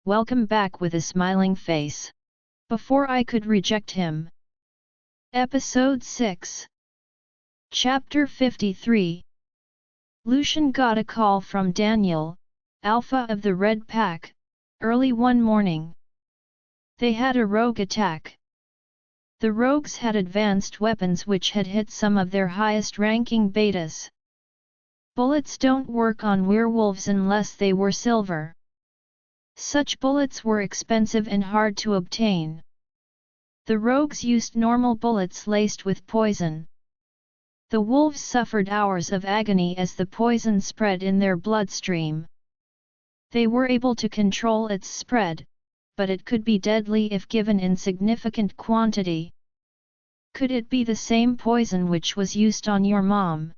welcome back with a smiling face. Before I could reject him. Episode 6. Chapter 53. Lucian got a call from Daniel, Alpha of the Red Pack, early one morning. They had a rogue attack. The rogues had advanced weapons which had hit some of their highest-ranking betas. Bullets don't work on werewolves unless they were silver. Such bullets were expensive and hard to obtain. The rogues used normal bullets laced with poison. The wolves suffered hours of agony as the poison spread in their bloodstream. They were able to control its spread, but it could be deadly if given in significant quantity. Could it be the same poison which was used on your mom?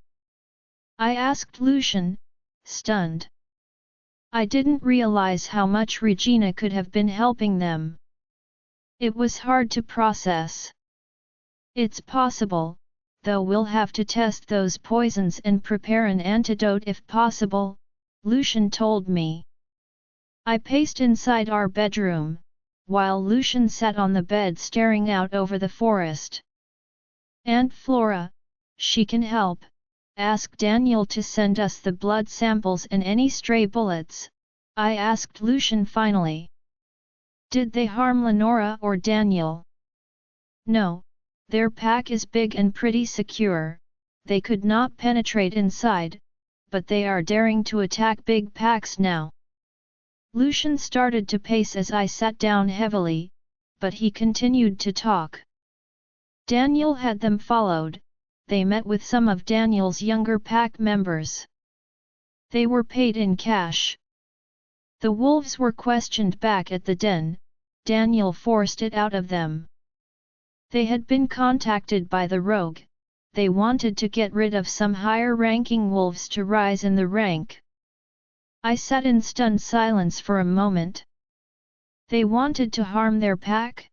I asked Lucian, stunned. I didn't realize how much Regina could have been helping them. It was hard to process. It's possible, though we'll have to test those poisons and prepare an antidote if possible, Lucian told me. I paced inside our bedroom, while Lucian sat on the bed staring out over the forest. Aunt Flora, she can help. Ask Daniel to send us the blood samples and any stray bullets, I asked Lucian finally. Did they harm Lenora or Daniel? No, their pack is big and pretty secure, they could not penetrate inside, but they are daring to attack big packs now. Lucian started to pace as I sat down heavily, but he continued to talk. Daniel had them followed. They met with some of Daniel's younger pack members. They were paid in cash. The wolves were questioned back at the den. Daniel forced it out of them. They had been contacted by the rogue. They wanted to get rid of some higher-ranking wolves to rise in the rank. I sat in stunned silence for a moment. They wanted to harm their pack?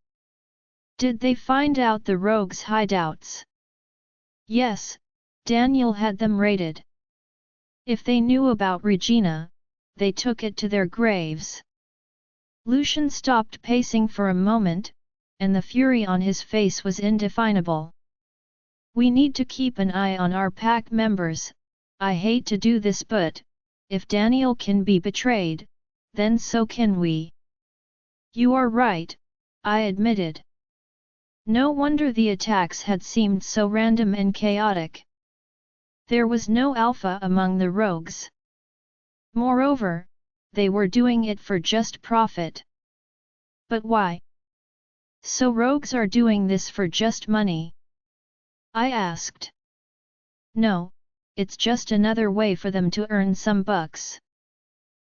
Did they find out the rogues' hideouts? Yes, Daniel had them raided. If they knew about Regina, they took it to their graves. Lucian stopped pacing for a moment, and the fury on his face was indefinable. We need to keep an eye on our pack members. I hate to do this, but if Daniel can be betrayed, then so can we. You are right, I admitted. No wonder the attacks had seemed so random and chaotic. There was no alpha among the rogues. Moreover, they were doing it for just profit. But why? So rogues are doing this for just money? I asked. No, it's just another way for them to earn some bucks.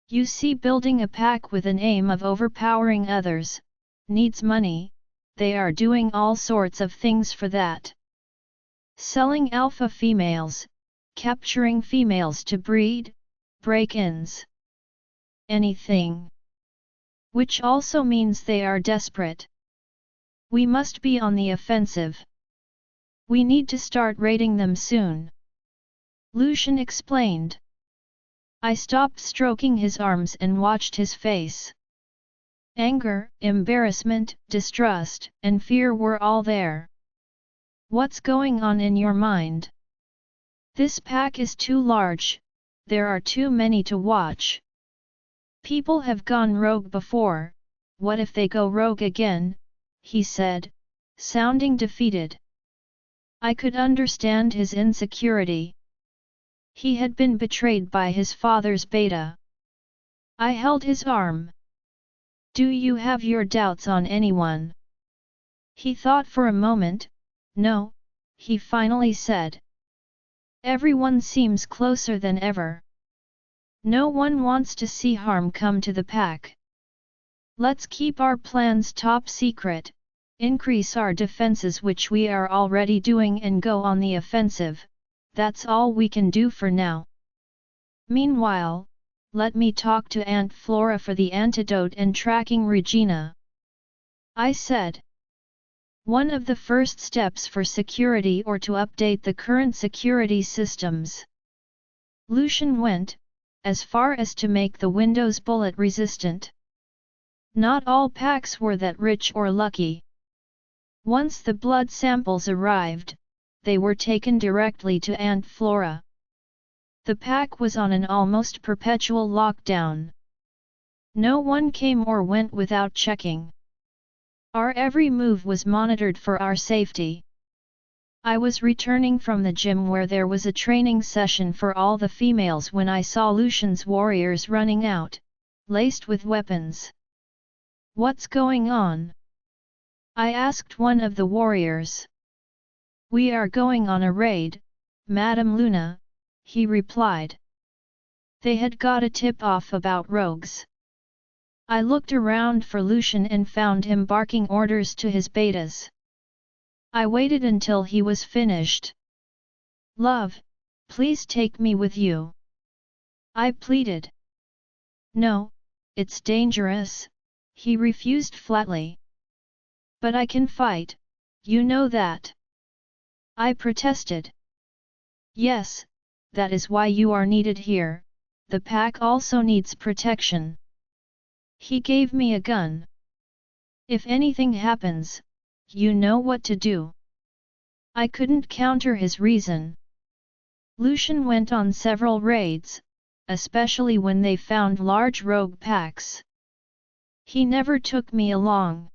You see, building a pack with an aim of overpowering others needs money. They are doing all sorts of things for that. Selling alpha females, capturing females to breed, break-ins. Anything. Which also means they are desperate. We must be on the offensive. We need to start raiding them soon. Lucian explained. I stopped stroking his arms and watched his face. Anger, embarrassment, distrust, and fear were all there. What's going on in your mind? This pack is too large, there are too many to watch. People have gone rogue before, what if they go rogue again? He said, sounding defeated. I could understand his insecurity. He had been betrayed by his father's beta. I held his arm. Do you have your doubts on anyone? He thought for a moment. No, he finally said. Everyone seems closer than ever. No one wants to see harm come to the pack. Let's keep our plans top secret, increase our defenses, which we are already doing, and go on the offensive. That's all we can do for now. Meanwhile, let me talk to Aunt Flora for the antidote and tracking Regina. I said. One of the first steps for security, or to update the current security systems. Lucian went as far as to make the windows bullet resistant. Not all packs were that rich or lucky. Once the blood samples arrived, they were taken directly to Aunt Flora. The pack was on an almost perpetual lockdown. No one came or went without checking. Our every move was monitored for our safety. I was returning from the gym where there was a training session for all the females when I saw Lucian's warriors running out, laced with weapons. "What's going on?" I asked one of the warriors. "We are going on a raid, Madame Luna," he replied. They had got a tip-off about rogues. I looked around for Lucian and found him barking orders to his betas. I waited until he was finished. "Love, please take me with you," I pleaded. "No, it's dangerous," he refused flatly. "But I can fight, you know that," I protested. "Yes, that is why you are needed here, the pack also needs protection." He gave me a gun. "If anything happens, you know what to do." I couldn't counter his reason. Lucian went on several raids, especially when they found large rogue packs. He never took me along.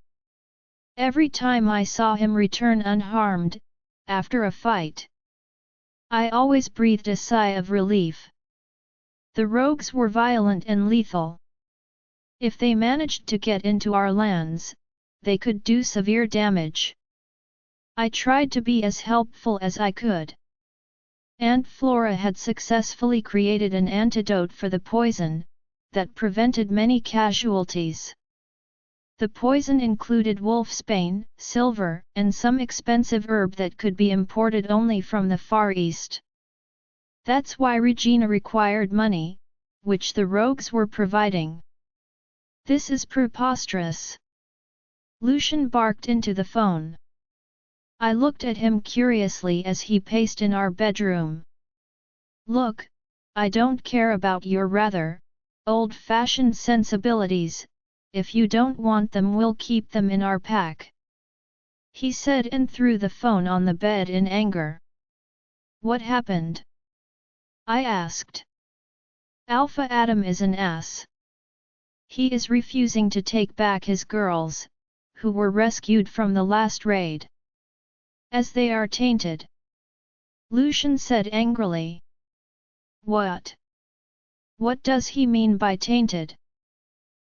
Every time I saw him return unharmed, after a fight, I always breathed a sigh of relief. The rogues were violent and lethal. If they managed to get into our lands, they could do severe damage. I tried to be as helpful as I could. Aunt Flora had successfully created an antidote for the poison, that prevented many casualties. The poison included wolfsbane, silver, and some expensive herb that could be imported only from the Far East. That's why Regina required money, which the rogues were providing. "This is preposterous." Lucian barked into the phone. I looked at him curiously as he paced in our bedroom. "Look, I don't care about your rather old-fashioned sensibilities. If you don't want them, we'll keep them in our pack," he said and threw the phone on the bed in anger. "What happened?" I asked. "Alpha Adam is an ass. He is refusing to take back his girls, who were rescued from the last raid, as they are tainted," Lucian said angrily. "What? What does he mean by tainted?"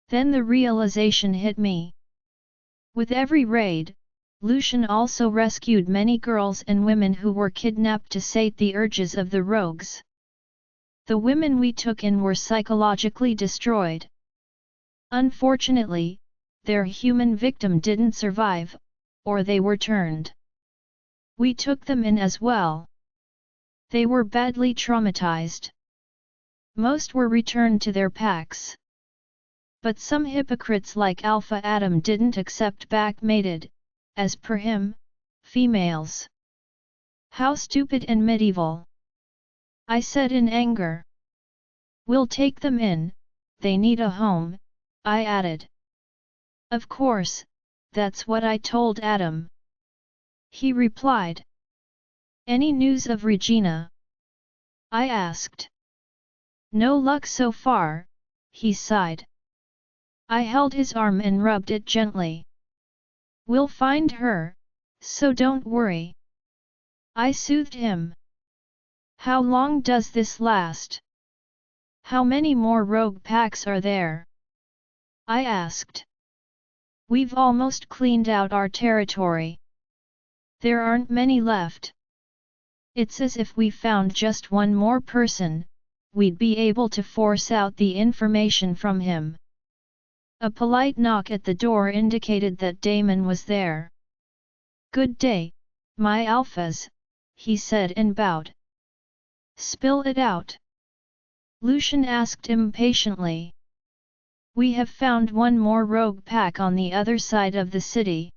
Then the realization hit me. With every raid, Lucian also rescued many girls and women who were kidnapped to sate the urges of the rogues. The women we took in were psychologically destroyed. Unfortunately, their human victim didn't survive, or they were turned. We took them in as well. They were badly traumatized. Most were returned to their packs. But some hypocrites like Alpha Adam didn't accept back-mated, as per him, females. How stupid and medieval! I said in anger. "We'll take them in, they need a home," I added. "Of course, that's what I told Adam," he replied. "Any news of Regina?" I asked. "No luck so far," he sighed. I held his arm and rubbed it gently. "We'll find her, so don't worry," I soothed him. "How long does this last? How many more rogue packs are there?" I asked. "We've almost cleaned out our territory. There aren't many left. It's as if we found just one more person, we'd be able to force out the information from him." A polite knock at the door indicated that Damon was there. "Good day, my alphas," he said and bowed. "Spill it out," Lucian asked impatiently. "We have found one more rogue pack on the other side of the city.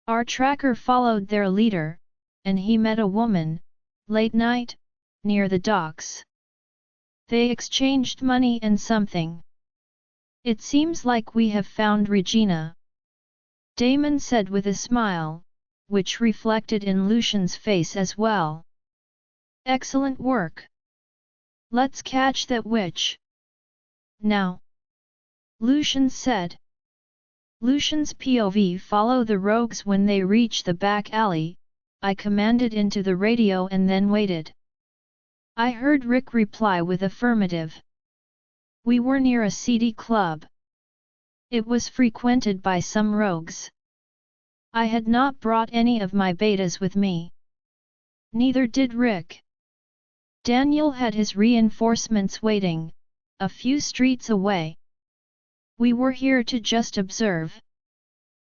Our tracker followed their leader, and he met a woman, late night, near the docks. They exchanged money and something. It seems like we have found Regina, Damon said with a smile, which reflected in Lucian's face as well. Excellent work. Let's catch that witch. Now, Lucian said. Lucian's POV: follow the rogues when they reach the back alley, I commanded into the radio and then waited. I heard Rick reply with affirmative. We were near a seedy club. It was frequented by some rogues. I had not brought any of my betas with me. Neither did Rick. Daniel had his reinforcements waiting, a few streets away. We were here to just observe.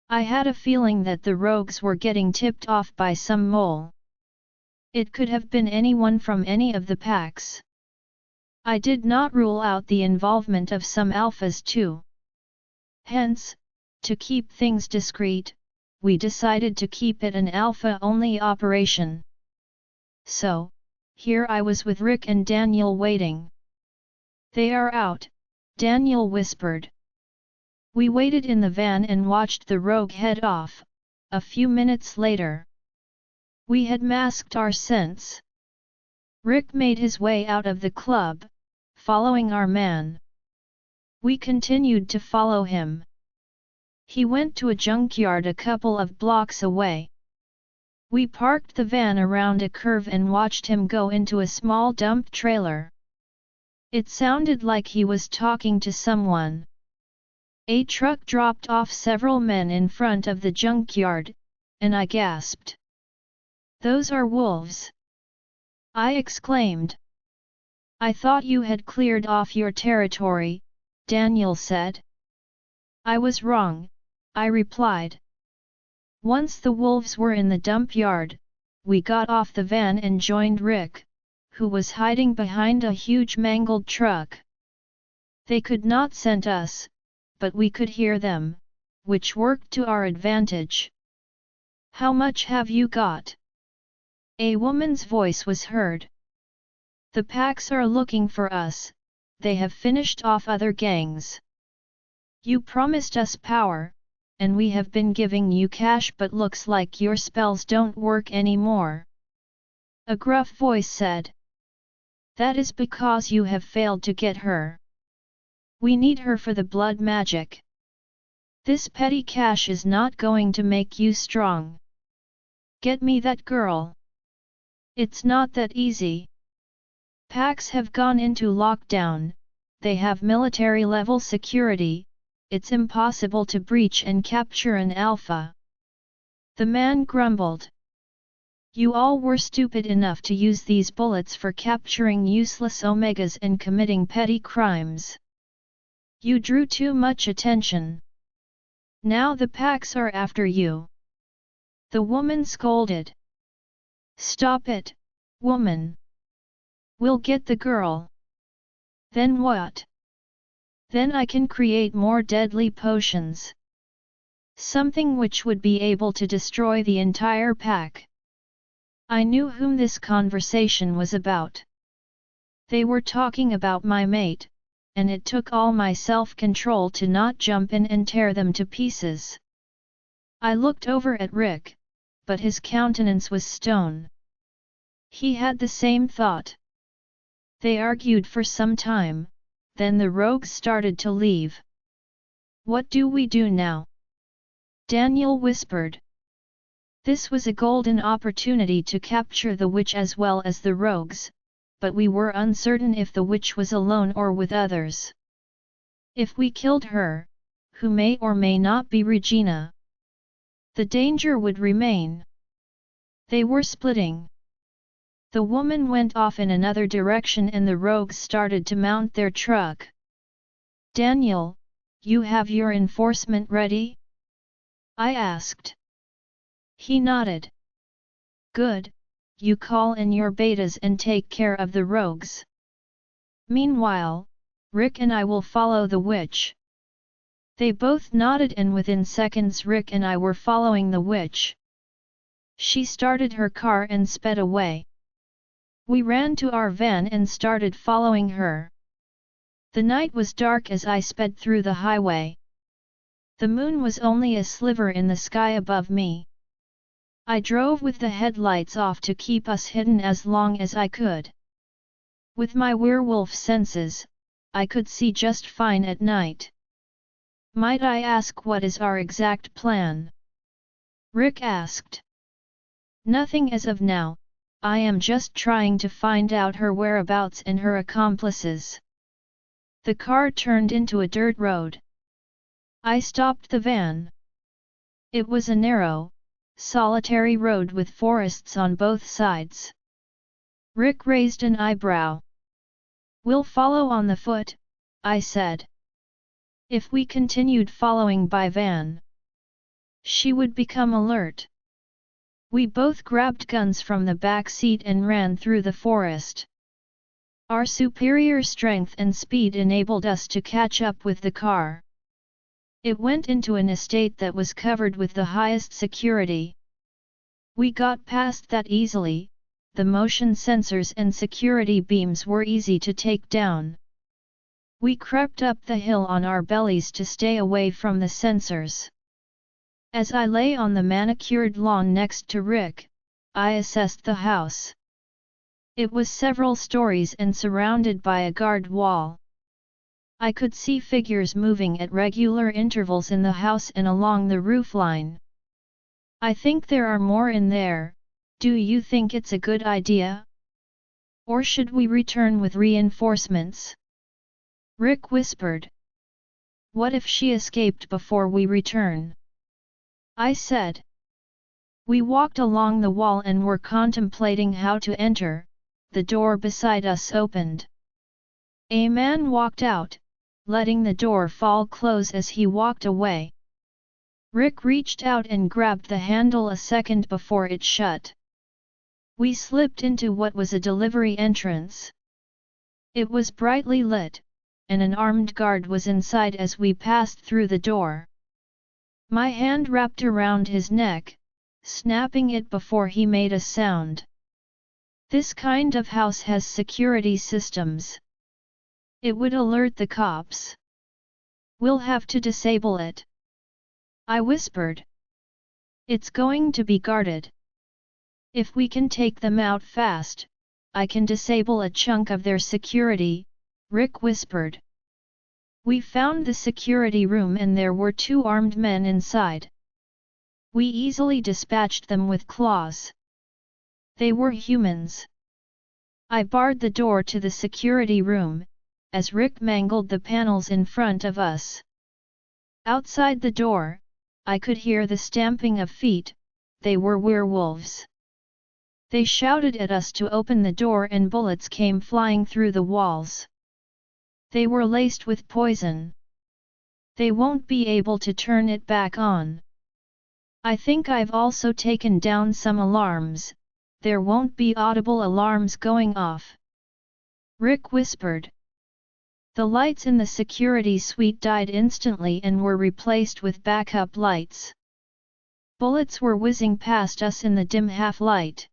I had a feeling that the rogues were getting tipped off by some mole. It could have been anyone from any of the packs. I did not rule out the involvement of some alphas too. Hence, to keep things discreet, we decided to keep it an alpha-only operation. So, here I was with Rick and Daniel waiting. They are out, Daniel whispered. We waited in the van and watched the rogue head off. A few minutes later, we had masked our scents. Rick made his way out of the club, following our man. We continued to follow him. He went to a junkyard a couple of blocks away. We parked the van around a curve and watched him go into a small dump trailer. It sounded like he was talking to someone. A truck dropped off several men in front of the junkyard, and I gasped. Those are wolves! I exclaimed. I thought you had cleared off your territory, Daniel said. I was wrong, I replied. Once the wolves were in the dump yard, we got off the van and joined Rick, who was hiding behind a huge mangled truck. They could not scent us, but we could hear them, which worked to our advantage. How much have you got? A woman's voice was heard. The packs are looking for us, they have finished off other gangs. You promised us power, and we have been giving you cash, but looks like your spells don't work anymore. A gruff voice said. That is because you have failed to get her. We need her for the blood magic. This petty cash is not going to make you strong. Get me that girl. It's not that easy. Packs have gone into lockdown, they have military-level security, it's impossible to breach and capture an alpha. The man grumbled. You all were stupid enough to use these bullets for capturing useless omegas and committing petty crimes. You drew too much attention. Now the packs are after you. The woman scolded. Stop it, woman. We'll get the girl. Then what? Then I can create more deadly potions. Something which would be able to destroy the entire pack. I knew whom this conversation was about. They were talking about my mate, and it took all my self-control to not jump in and tear them to pieces. I looked over at Rick, but his countenance was stone. He had the same thought. They argued for some time, then the rogues started to leave. What do we do now? Daniel whispered. This was a golden opportunity to capture the witch as well as the rogues, but we were uncertain if the witch was alone or with others. If we killed her, who may or may not be Regina, the danger would remain. They were splitting. The woman went off in another direction and the rogues started to mount their truck. Daniel, you have your enforcement ready? I asked. He nodded. Good, you call in your betas and take care of the rogues. Meanwhile, Rick and I will follow the witch. They both nodded and within seconds Rick and I were following the witch. She started her car and sped away. We ran to our van and started following her. The night was dark as I sped through the highway. The moon was only a sliver in the sky above me. I drove with the headlights off to keep us hidden as long as I could. With my werewolf senses, I could see just fine at night. Might I ask what is our exact plan? Rick asked. Nothing as of now, I am just trying to find out her whereabouts and her accomplices. The car turned into a dirt road. I stopped the van. It was a narrow, solitary road with forests on both sides. Rick raised an eyebrow. We'll follow on the foot, I said. If we continued following by van, she would become alert. We both grabbed guns from the back seat and ran through the forest. Our superior strength and speed enabled us to catch up with the car. It went into an estate that was covered with the highest security. We got past that easily. The motion sensors and security beams were easy to take down. We crept up the hill on our bellies to stay away from the sensors. As I lay on the manicured lawn next to Rick, I assessed the house. It was several stories and surrounded by a guard wall. I could see figures moving at regular intervals in the house and along the roofline. I think there are more in there. Do you think it's a good idea? Or should we return with reinforcements? Rick whispered. What if she escaped before we return? I said. We walked along the wall and were contemplating how to enter. The door beside us opened. A man walked out, letting the door fall close as he walked away. Rick reached out and grabbed the handle a second before it shut. We slipped into what was a delivery entrance. It was brightly lit, and an armed guard was inside as we passed through the door. My hand wrapped around his neck, snapping it before he made a sound. This kind of house has security systems. It would alert the cops. We'll have to disable it. I whispered. It's going to be guarded. If we can take them out fast, I can disable a chunk of their security, Rick whispered. We found the security room and there were 2 armed men inside. We easily dispatched them with claws. They were humans. I barred the door to the security room, as Rick mangled the panels in front of us. Outside the door, I could hear the stamping of feet. They were werewolves. They shouted at us to open the door and bullets came flying through the walls. They were laced with poison. They won't be able to turn it back on. I think I've also taken down some alarms. There won't be audible alarms going off. Rick whispered. The lights in the security suite died instantly and were replaced with backup lights. Bullets were whizzing past us in the dim half-light.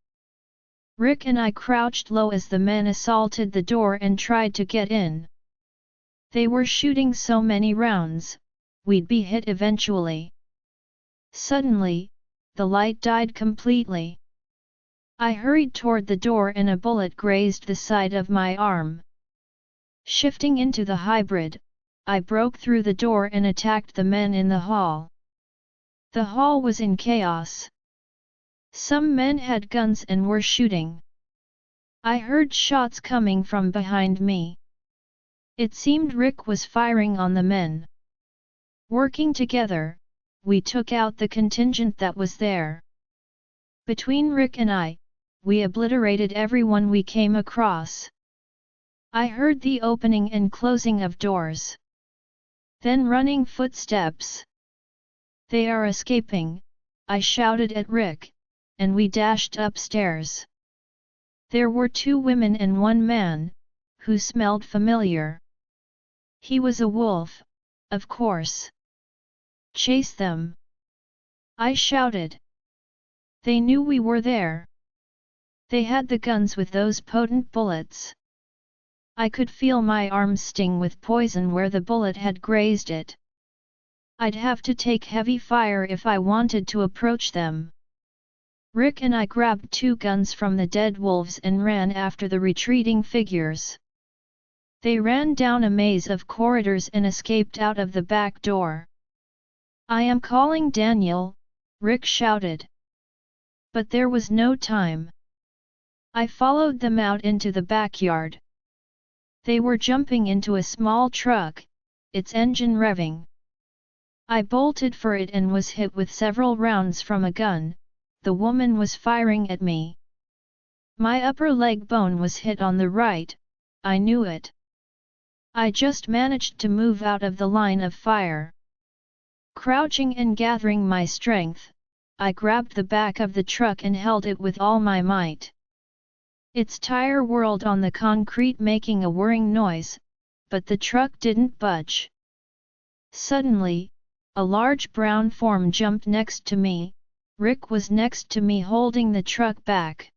Rick and I crouched low as the men assaulted the door and tried to get in. They were shooting so many rounds, we'd be hit eventually. Suddenly, the light died completely. I hurried toward the door and a bullet grazed the side of my arm. Shifting into the hybrid, I broke through the door and attacked the men in the hall. The hall was in chaos. Some men had guns and were shooting. I heard shots coming from behind me. It seemed Rick was firing on the men. Working together, we took out the contingent that was there. Between Rick and I, we obliterated everyone we came across. I heard the opening and closing of doors. Then running footsteps. They are escaping, I shouted at Rick, and we dashed upstairs. There were 2 women and 1 man, who smelled familiar. He was a wolf, of course. Chase them! I shouted. They knew we were there. They had the guns with those potent bullets. I could feel my arm sting with poison where the bullet had grazed it. I'd have to take heavy fire if I wanted to approach them. Rick and I grabbed 2 guns from the dead wolves and ran after the retreating figures. They ran down a maze of corridors and escaped out of the back door. "I am calling Daniel," Rick shouted. But there was no time. I followed them out into the backyard. They were jumping into a small truck, its engine revving. I bolted for it and was hit with several rounds from a gun. The woman was firing at me. My upper leg bone was hit on the right, I knew it. I just managed to move out of the line of fire. Crouching and gathering my strength, I grabbed the back of the truck and held it with all my might. Its tire whirled on the concrete making a whirring noise, but the truck didn't budge. Suddenly, a large brown form jumped next to me. Rick was next to me holding the truck back.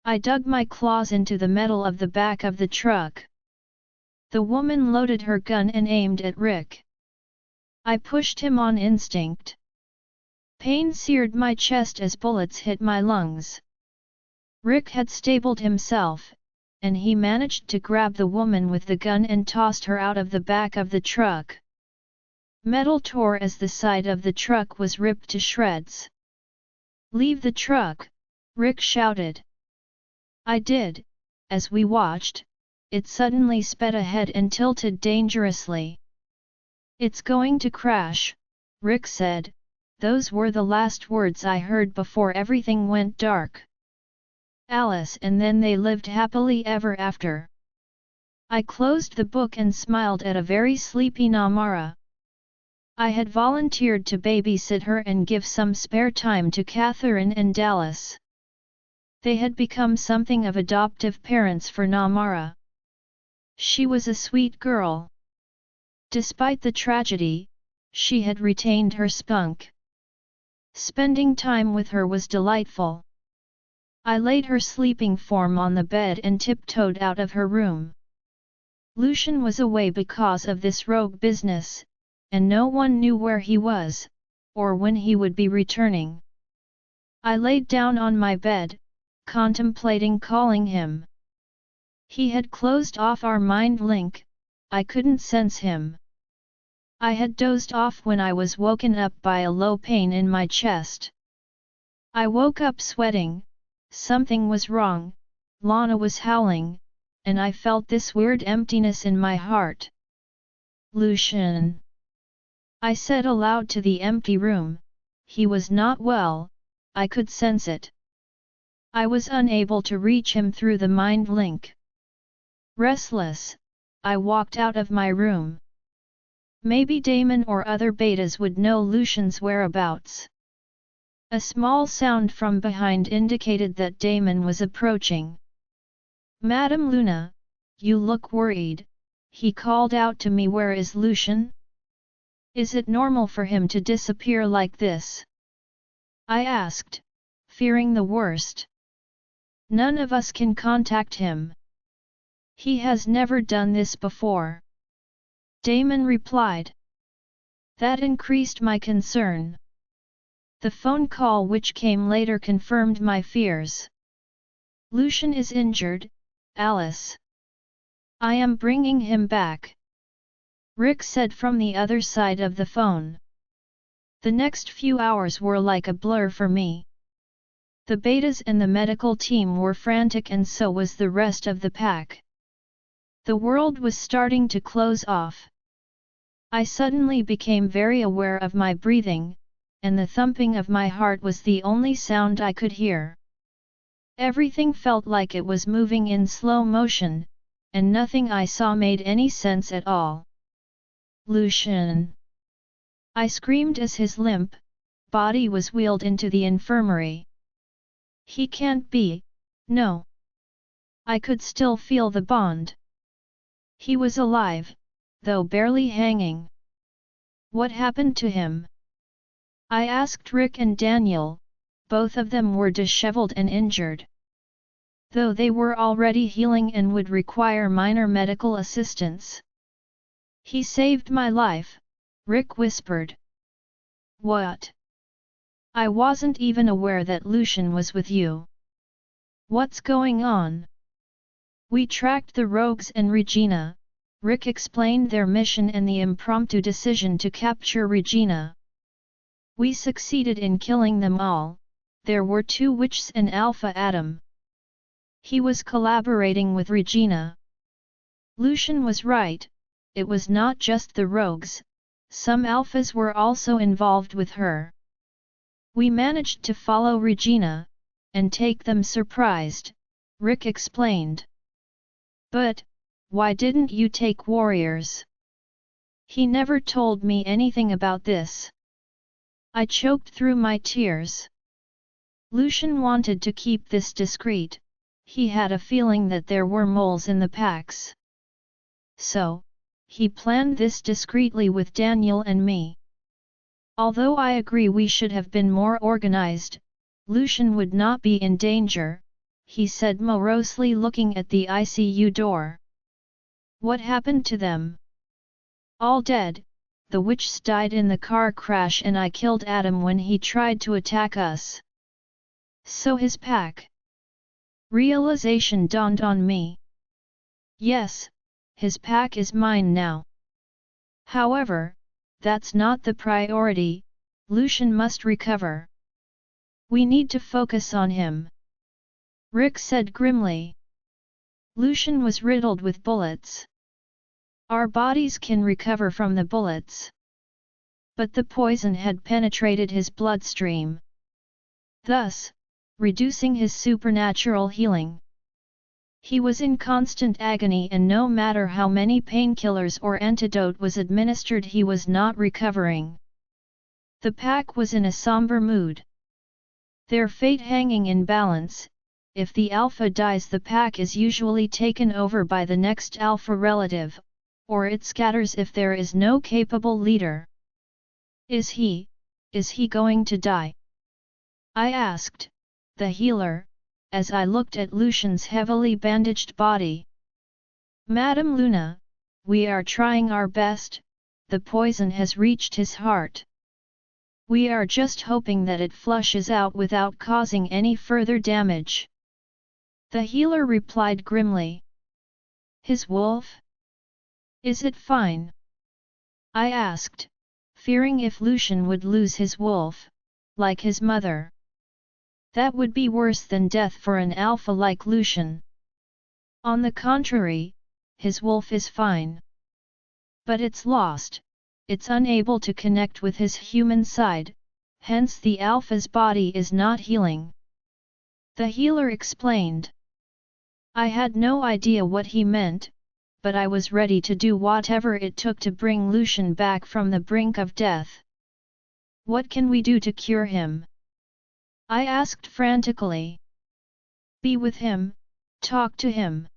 I dug my claws into the metal of the back of the truck. The woman loaded her gun and aimed at Rick. I pushed him on instinct. Pain seared my chest as bullets hit my lungs. Rick had stabled himself, and he managed to grab the woman with the gun and tossed her out of the back of the truck. Metal tore as the side of the truck was ripped to shreds. "Leave the truck," Rick shouted. I did. As we watched, it suddenly sped ahead and tilted dangerously. "It's going to crash," Rick said. Those were the last words I heard before everything went dark. Alice and then they lived happily ever after. I closed the book and smiled at a very sleepy Namara. I had volunteered to babysit her and give some spare time to Catherine and Dallas. They had become something of adoptive parents for Namara. She was a sweet girl. Despite the tragedy, she had retained her spunk. Spending time with her was delightful. I laid her sleeping form on the bed and tiptoed out of her room. Lucian was away because of this rogue business, and no one knew where he was, or when he would be returning. I laid down on my bed, contemplating calling him. He had closed off our mind link, I couldn't sense him. I had dozed off when I was woken up by a low pain in my chest. I woke up sweating. Something was wrong, Lana was howling, and I felt this weird emptiness in my heart. "Lucian," I said aloud to the empty room. He was not well, I could sense it. I was unable to reach him through the mind link. Restless, I walked out of my room. Maybe Damon or other betas would know Lucian's whereabouts. A small sound from behind indicated that Damon was approaching. "Madame Luna, you look worried," he called out to me. "Where is Lucian? Is it normal for him to disappear like this?" I asked, fearing the worst. "None of us can contact him. He has never done this before," Damon replied. That increased my concern. The phone call which came later confirmed my fears. "Lucian is injured, Alice. I am bringing him back," Rick said from the other side of the phone. The next few hours were like a blur for me. The betas and the medical team were frantic, and so was the rest of the pack. The world was starting to close off. I suddenly became very aware of my breathing, and the thumping of my heart was the only sound I could hear. Everything felt like it was moving in slow motion, and nothing I saw made any sense at all. "Lucian!" I screamed as his limp body was wheeled into the infirmary. "He can't be, no." I could still feel the bond. He was alive, though barely hanging. What happened to him? I asked Rick and Daniel. Both of them were disheveled and injured. though they were already healing and would require minor medical assistance. "He saved my life," Rick whispered. "What? I wasn't even aware that Lucian was with you. What's going on?" "We tracked the rogues and Regina," Rick explained their mission and the impromptu decision to capture Regina. "We succeeded in killing them all. There were 2 witches and Alpha Adam. He was collaborating with Regina." Lucian was right, it was not just the rogues, some alphas were also involved with her. "We managed to follow Regina, and take them surprised," Rick explained. "But, why didn't you take warriors? He never told me anything about this." I choked through my tears. Lucian wanted to keep this discreet, he had a feeling that there were moles in the packs. So, he planned this discreetly with Daniel and me. Although I agree we should have been more organized, Lucian would not be in danger, he said morosely looking at the ICU door. "What happened to them?" "All dead, the witches died in the car crash and I killed Adam when he tried to attack us." "So his pack?" Realization dawned on me. "Yes, his pack is mine now. However, that's not the priority, Lucian must recover. We need to focus on him," Rick said grimly. "Lucian was riddled with bullets. Our bodies can recover from the bullets. But the poison had penetrated his bloodstream, thus, reducing his supernatural healing. He was in constant agony and no matter how many painkillers or antidote was administered he was not recovering." The pack was in a somber mood. Their fate hanging in balance, if the alpha dies the pack is usually taken over by the next alpha relative, or it scatters if there is no capable leader. Is he going to die?" I asked, the healer, as I looked at Lucian's heavily bandaged body. "Madame Luna, we are trying our best, the poison has reached his heart. We are just hoping that it flushes out without causing any further damage." The healer replied grimly. "His wolf? Is it fine?" I asked, fearing if Lucian would lose his wolf, like his mother. That would be worse than death for an alpha like Lucian. "On the contrary, his wolf is fine. But it's lost, it's unable to connect with his human side, hence the alpha's body is not healing," the healer explained. I had no idea what he meant, but I was ready to do whatever it took to bring Lucian back from the brink of death. "What can we do to cure him?" I asked frantically. "Be with him, talk to him.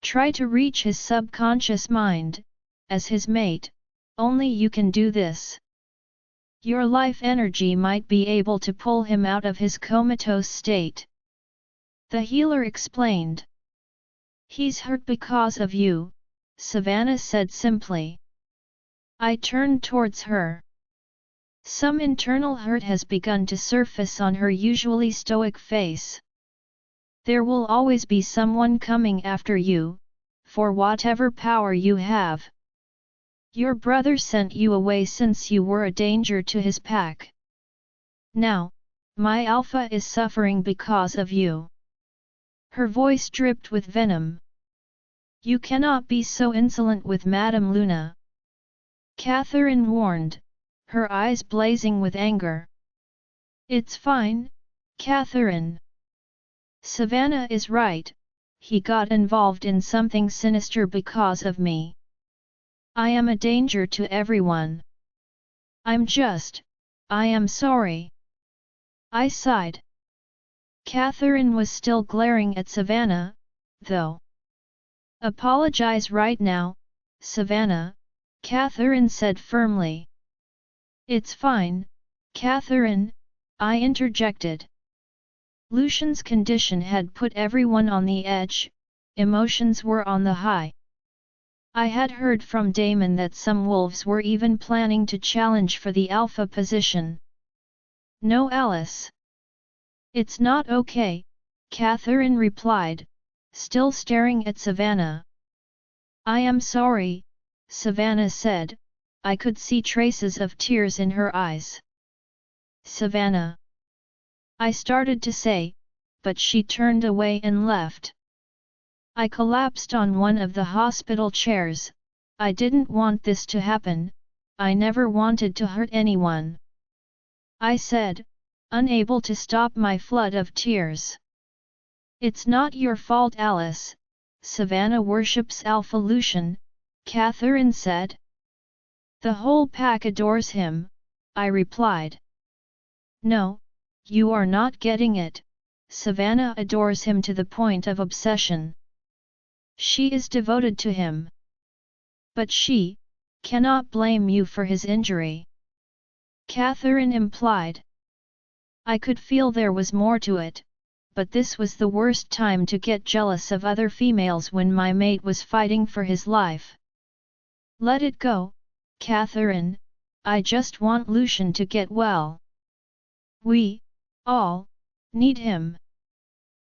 Try to reach his subconscious mind, as his mate, only you can do this. Your life energy might be able to pull him out of his comatose state," the healer explained. "He's hurt because of you," Savannah said simply. I turned towards her. Some internal hurt has begun to surface on her usually stoic face. "There will always be someone coming after you, for whatever power you have. Your brother sent you away since you were a danger to his pack. Now, my alpha is suffering because of you." Her voice dripped with venom. "You cannot be so insolent with Madame Luna," Catherine warned, her eyes blazing with anger. "It's fine, Catherine. Savannah is right, he got involved in something sinister because of me. I am a danger to everyone. I am sorry." I sighed. Catherine was still glaring at Savannah, though. "Apologize right now, Savannah," Catherine said firmly. "It's fine, Catherine," I interjected. Lucian's condition had put everyone on the edge, emotions were on the high. I had heard from Damon that some wolves were even planning to challenge for the alpha position. No, Alice. It's not okay, Catherine replied, still staring at Savannah. I am sorry, Savannah said. I could see traces of tears in her eyes. Savannah. I started to say, but she turned away and left. I collapsed on one of the hospital chairs. I didn't want this to happen, I never wanted to hurt anyone. I said, unable to stop my flood of tears. It's not your fault, Alice. Savannah worships Alpha Lucian, Catherine said. The whole pack adores him, I replied. No, you are not getting it. Savannah adores him to the point of obsession. She is devoted to him. But she cannot blame you for his injury, Catherine implied. I could feel there was more to it, but this was the worst time to get jealous of other females when my mate was fighting for his life. Let it go, Catherine, I just want Lucian to get well. We all need him.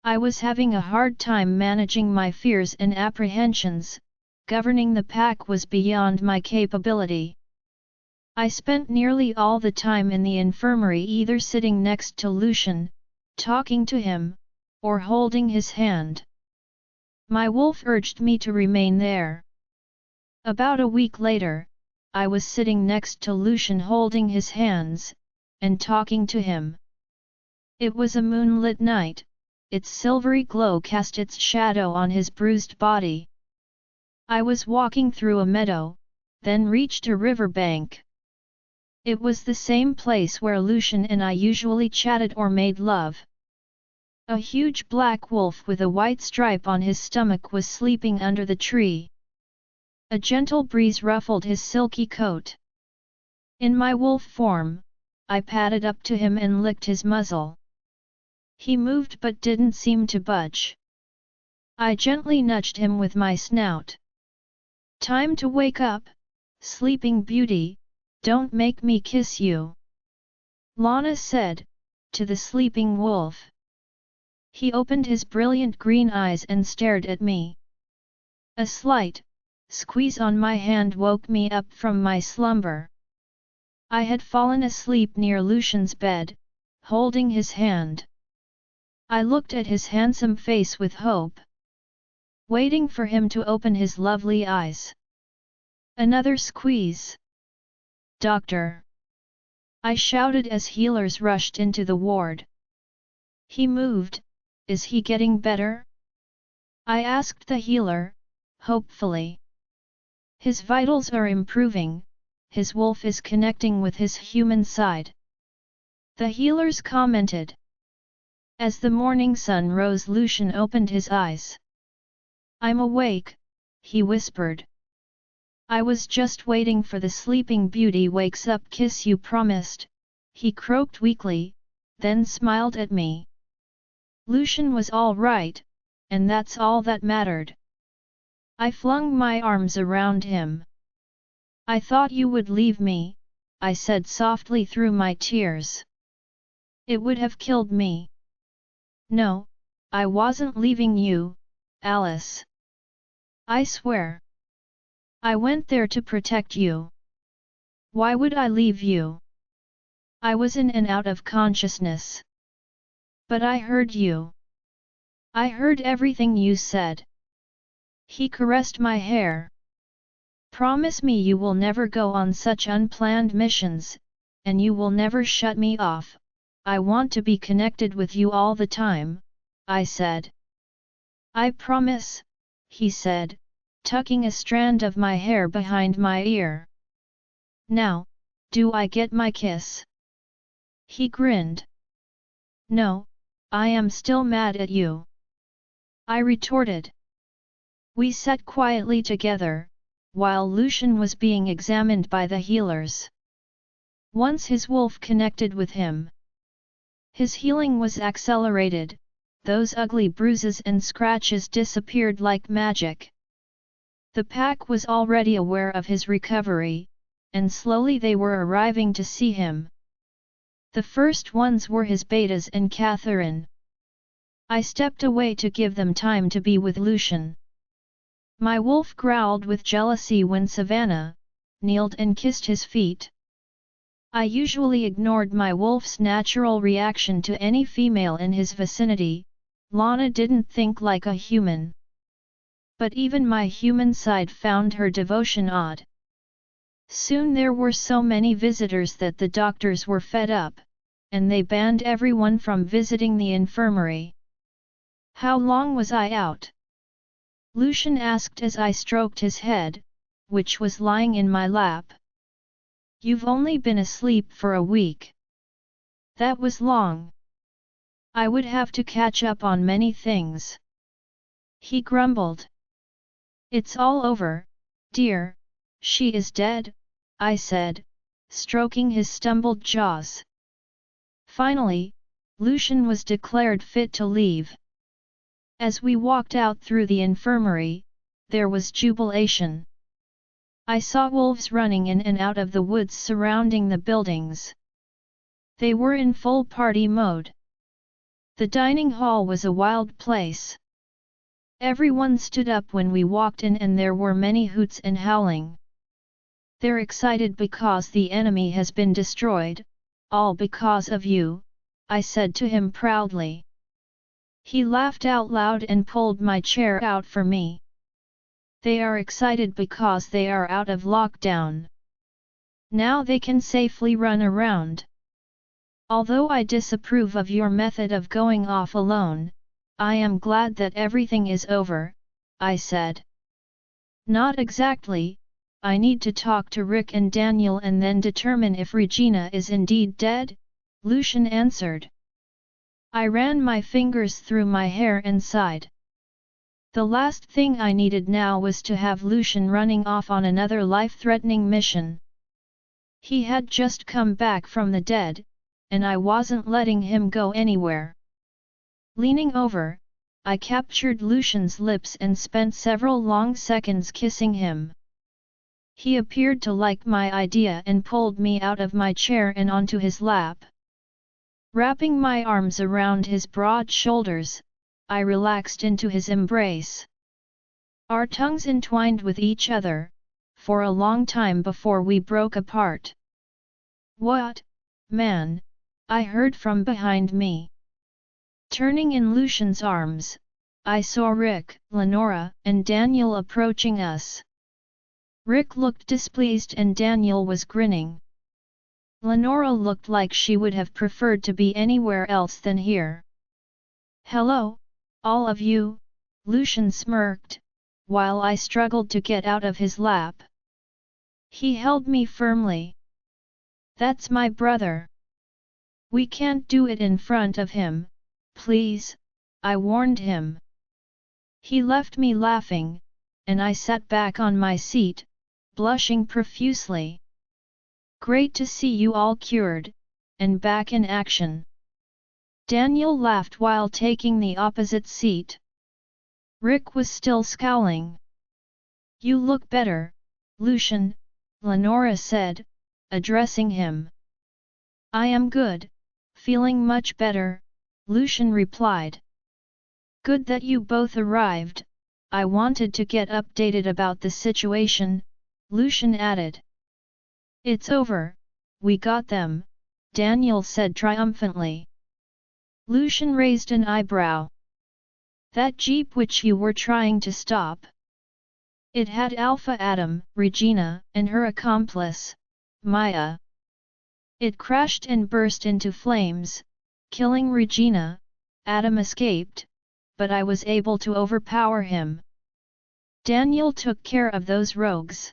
I was having a hard time managing my fears and apprehensions, governing the pack was beyond my capability. I spent nearly all the time in the infirmary either sitting next to Lucian, talking to him, or holding his hand. My wolf urged me to remain there. About a week later, I was sitting next to Lucian holding his hands, and talking to him. It was a moonlit night. Its silvery glow cast its shadow on his bruised body. I was walking through a meadow, then reached a river bank. It was the same place where Lucian and I usually chatted or made love. A huge black wolf with a white stripe on his stomach was sleeping under the tree. A gentle breeze ruffled his silky coat. In my wolf form, I padded up to him and licked his muzzle. He moved but didn't seem to budge. I gently nudged him with my snout. Time to wake up, Sleeping Beauty, don't make me kiss you, Lana said, to the sleeping wolf. He opened his brilliant green eyes and stared at me. A slight squeeze on my hand woke me up from my slumber. I had fallen asleep near Lucian's bed, holding his hand. I looked at his handsome face with hope, waiting for him to open his lovely eyes. Another squeeze. Doctor! I shouted as healers rushed into the ward. He moved, is he getting better? I asked the healer, hopefully. His vitals are improving, his wolf is connecting with his human side. The healers commented. As the morning sun rose, Lucian opened his eyes. I'm awake, he whispered. I was just waiting for the Sleeping Beauty wakes up kiss you promised, he croaked weakly, then smiled at me. Lucian was all right, and that's all that mattered. I flung my arms around him. I thought you would leave me, I said softly through my tears. It would have killed me. No, I wasn't leaving you, Alice. I swear. I went there to protect you. Why would I leave you? I was in and out of consciousness. But I heard you. I heard everything you said. He caressed my hair. Promise me you will never go on such unplanned missions, and you will never shut me off. I want to be connected with you all the time, I said. I promise, he said, tucking a strand of my hair behind my ear. Now, do I get my kiss? He grinned. No, I am still mad at you, I retorted. We sat quietly together, while Lucian was being examined by the healers. Once his wolf connected with him, His healing was accelerated, those ugly bruises and scratches disappeared like magic. The pack was already aware of his recovery, and slowly they were arriving to see him. The first ones were his betas and Catherine. I stepped away to give them time to be with Lucian. My wolf growled with jealousy when Savannah kneeled and kissed his feet. I usually ignored my wolf's natural reaction to any female in his vicinity. Lana didn't think like a human. But even my human side found her devotion odd. Soon there were so many visitors that the doctors were fed up, and they banned everyone from visiting the infirmary. How long was I out? Lucian asked as I stroked his head, which was lying in my lap. You've only been asleep for a week. That was long. I would have to catch up on many things. He grumbled. It's all over, dear. She is dead, I said, stroking his stumbled jaws. Finally, Lucian was declared fit to leave. As we walked out through the infirmary, there was jubilation. I saw wolves running in and out of the woods surrounding the buildings. They were in full party mode. The dining hall was a wild place. Everyone stood up when we walked in and there were many hoots and howling. They're excited because the enemy has been destroyed, all because of you, I said to him proudly. He laughed out loud and pulled my chair out for me. They are excited because they are out of lockdown. Now they can safely run around. Although I disapprove of your method of going off alone, I am glad that everything is over, I said. Not exactly, I need to talk to Rick and Daniel and then determine if Regina is indeed dead, Lucian answered. I ran my fingers through my hair and sighed. The last thing I needed now was to have Lucian running off on another life-threatening mission. He had just come back from the dead, and I wasn't letting him go anywhere. Leaning over, I captured Lucian's lips and spent several long seconds kissing him. He appeared to like my idea and pulled me out of my chair and onto his lap. Wrapping my arms around his broad shoulders, I relaxed into his embrace. Our tongues entwined with each other, for a long time before we broke apart. What, man? I heard from behind me. Turning in Lucian's arms, I saw Rick, Lenora, and Daniel approaching us. Rick looked displeased and Daniel was grinning. Lenora looked like she would have preferred to be anywhere else than here. Hello, all of you, Lucian smirked, while I struggled to get out of his lap. He held me firmly. That's my brother. We can't do it in front of him, please, I warned him. He left me laughing, and I sat back on my seat, blushing profusely. Great to see you all cured, and back in action. Daniel laughed while taking the opposite seat. Rick was still scowling. You look better, Lucian, Lenora said, addressing him. I am good, feeling much better, Lucian replied. Good that you both arrived, I wanted to get updated about the situation, Lucian added. It's over, we got them, Daniel said triumphantly. Lucian raised an eyebrow. That jeep which you were trying to stop. It had Alpha Adam, Regina, and her accomplice, Maya. It crashed and burst into flames, killing Regina. Adam escaped, but I was able to overpower him. Daniel took care of those rogues.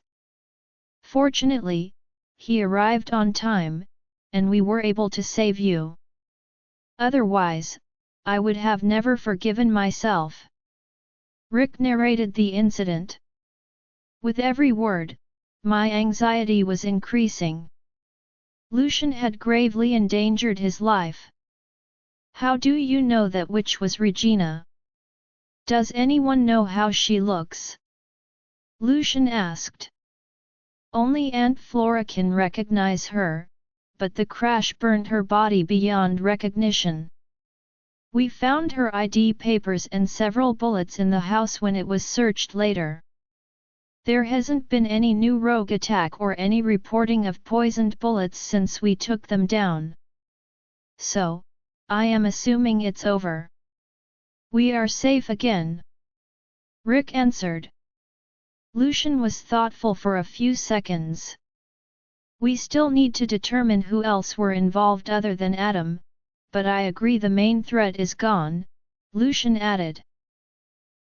Fortunately, he arrived on time, and we were able to save you. Otherwise, I would have never forgiven myself. Rick narrated the incident. With every word, my anxiety was increasing. Lucian had gravely endangered his life. How do you know that which was Regina? Does anyone know how she looks? Lucian asked. Only Aunt Flora can recognize her, but the crash burned her body beyond recognition. We found her ID papers and several bullets in the house when it was searched later. There hasn't been any new rogue attack or any reporting of poisoned bullets since we took them down. So, I am assuming it's over. We are safe again. Rick answered. Lucian was thoughtful for a few seconds. We still need to determine who else were involved other than Adam, but I agree the main threat is gone, Lucian added.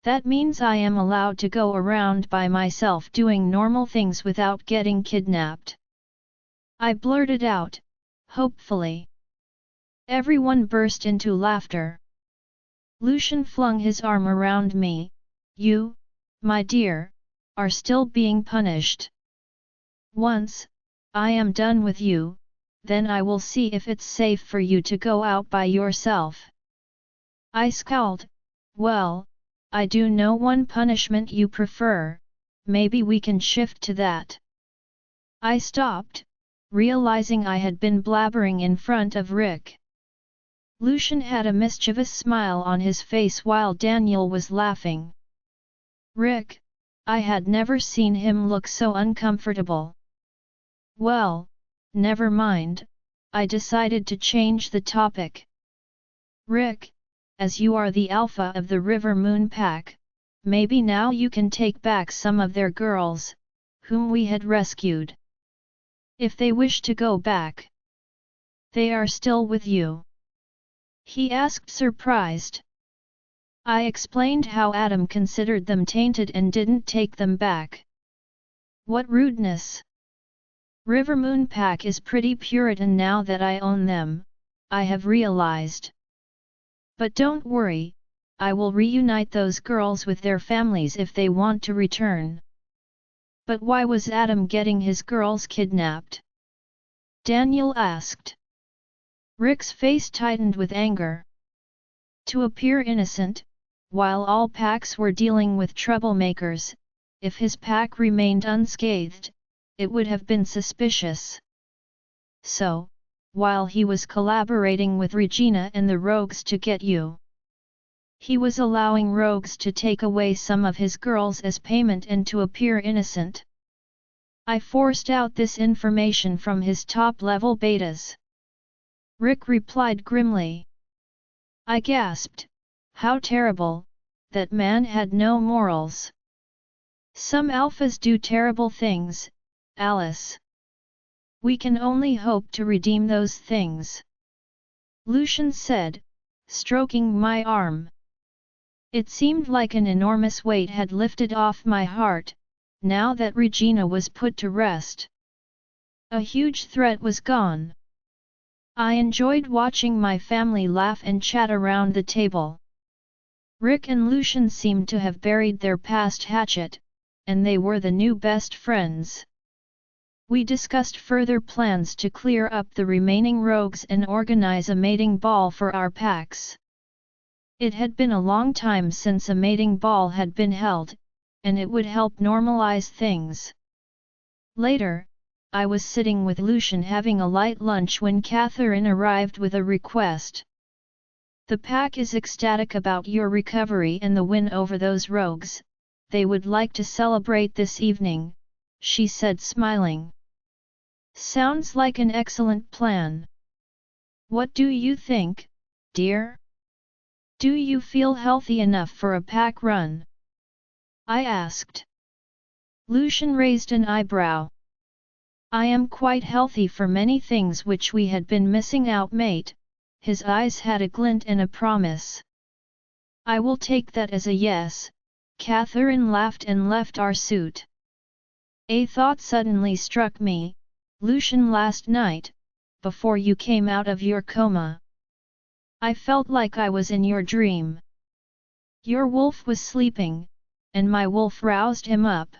That means I am allowed to go around by myself doing normal things without getting kidnapped. I blurted out, hopefully. Everyone burst into laughter. Lucian flung his arm around me. You, my dear, are still being punished. Once I am done with you, then I will see if it's safe for you to go out by yourself. I scowled. Well, I do know one punishment you prefer, maybe we can shift to that. I stopped, realizing I had been blabbering in front of Rick. Lucian had a mischievous smile on his face while Daniel was laughing. Rick, I had never seen him look so uncomfortable. Well, never mind, I decided to change the topic. Rick, as you are the alpha of the River Moon Pack, maybe now you can take back some of their girls, whom we had rescued. If they wish to go back. They are still with you? He asked surprised. I explained how Adam considered them tainted and didn't take them back. What rudeness! River Moon Pack is pretty Puritan now that I own them, I have realized. But don't worry, I will reunite those girls with their families if they want to return. But why was Adam getting his girls kidnapped? Daniel asked. Rick's face tightened with anger. To appear innocent, while all packs were dealing with troublemakers, if his pack remained unscathed, it would have been suspicious. So, while he was collaborating with Regina and the rogues to get you, he was allowing rogues to take away some of his girls as payment and to appear innocent. I forced out this information from his top-level betas. Rick replied grimly. I gasped. How terrible, that man had no morals. Some alphas do terrible things, Alice. We can only hope to redeem those things. Lucian said, stroking my arm. It seemed like an enormous weight had lifted off my heart, now that Regina was put to rest. A huge threat was gone. I enjoyed watching my family laugh and chat around the table. Rick and Lucian seemed to have buried their past hatchet, and they were the new best friends. We discussed further plans to clear up the remaining rogues and organize a mating ball for our packs. It had been a long time since a mating ball had been held, and it would help normalize things. Later, I was sitting with Lucian having a light lunch when Catherine arrived with a request. The pack is ecstatic about your recovery and the win over those rogues. They would like to celebrate this evening, she said smiling. Sounds like an excellent plan. What do you think, dear? Do you feel healthy enough for a pack run? I asked. Lucian raised an eyebrow. I am quite healthy for many things which we had been missing out, mate. His eyes had a glint and a promise. I will take that as a yes. Catherine laughed and left our suit. A thought suddenly struck me, Lucian, last night, before you came out of your coma. I felt like I was in your dream. Your wolf was sleeping, and my wolf roused him up.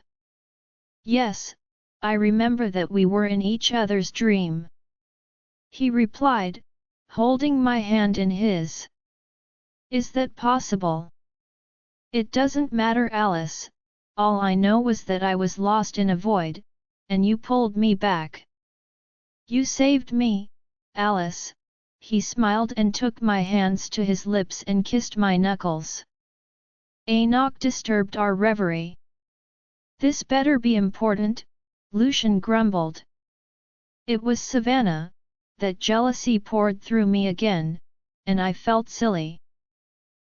Yes, I remember that we were in each other's dream. He replied, holding my hand in his. Is that possible? It doesn't matter, Alice. All I know was that I was lost in a void, and you pulled me back. You saved me, Alice. He smiled and took my hands to his lips and kissed my knuckles. A knock disturbed our reverie. This better be important, Lucian grumbled. It was Savannah. That jealousy poured through me again, and I felt silly.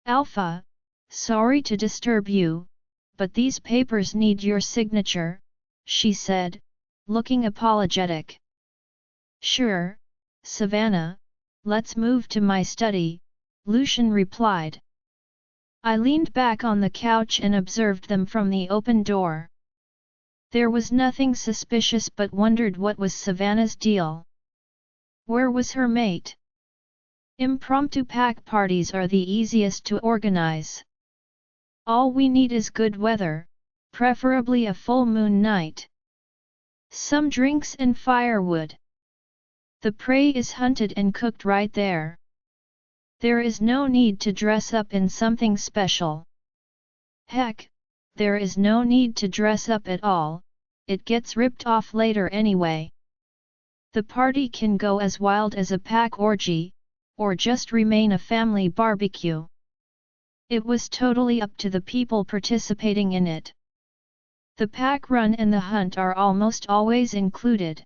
Alpha, sorry to disturb you, but these papers need your signature, she said, looking apologetic. Sure, Savannah, let's move to my study, Lucian replied. I leaned back on the couch and observed them from the open door. There was nothing suspicious but wondered what was Savannah's deal. Where was her mate? Impromptu pack parties are the easiest to organize. All we need is good weather, preferably a full moon night. Some drinks and firewood. The prey is hunted and cooked right there. There is no need to dress up in something special. Heck, there is no need to dress up at all, it gets ripped off later anyway. The party can go as wild as a pack orgy, or just remain a family barbecue. It was totally up to the people participating in it. The pack run and the hunt are almost always included.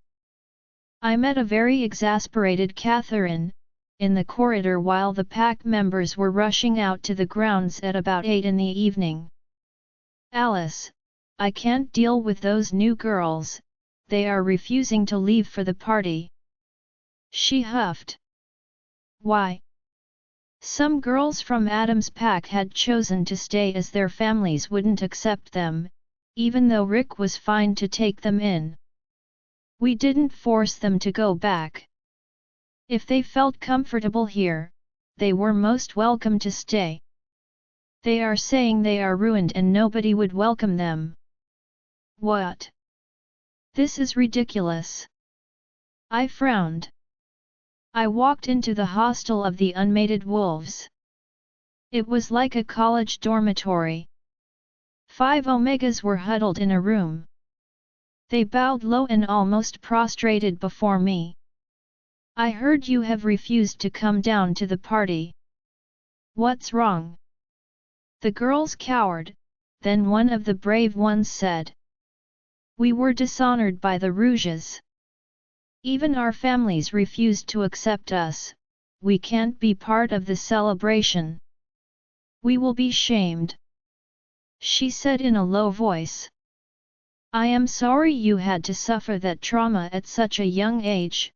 I met a very exasperated Catherine, in the corridor while the pack members were rushing out to the grounds at about 8 in the evening. Alice, I can't deal with those new girls. They are refusing to leave for the party. She huffed. Why? Some girls from Adam's pack had chosen to stay as their families wouldn't accept them, even though Rick was fine to take them in. We didn't force them to go back. If they felt comfortable here, they were most welcome to stay. They are saying they are ruined and nobody would welcome them. What? This is ridiculous. I frowned. I walked into the hostel of the unmated wolves. It was like a college dormitory. 5 Omegas were huddled in a room. They bowed low and almost prostrated before me. I heard you have refused to come down to the party. What's wrong? The girls cowered, then one of the brave ones said. We were dishonored by the Rouges. Even our families refused to accept us. We can't be part of the celebration. We will be shamed. She said in a low voice. I am sorry you had to suffer that trauma at such a young age,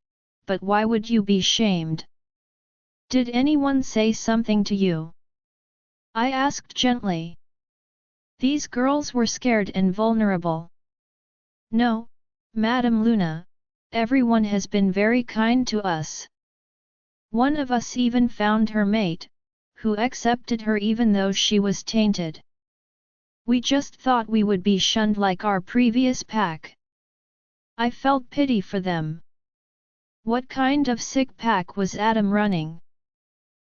but why would you be shamed? Did anyone say something to you? I asked gently. These girls were scared and vulnerable. No, Madame Luna, everyone has been very kind to us. One of us even found her mate, who accepted her even though she was tainted. We just thought we would be shunned like our previous pack. I felt pity for them. What kind of sick pack was Adam running?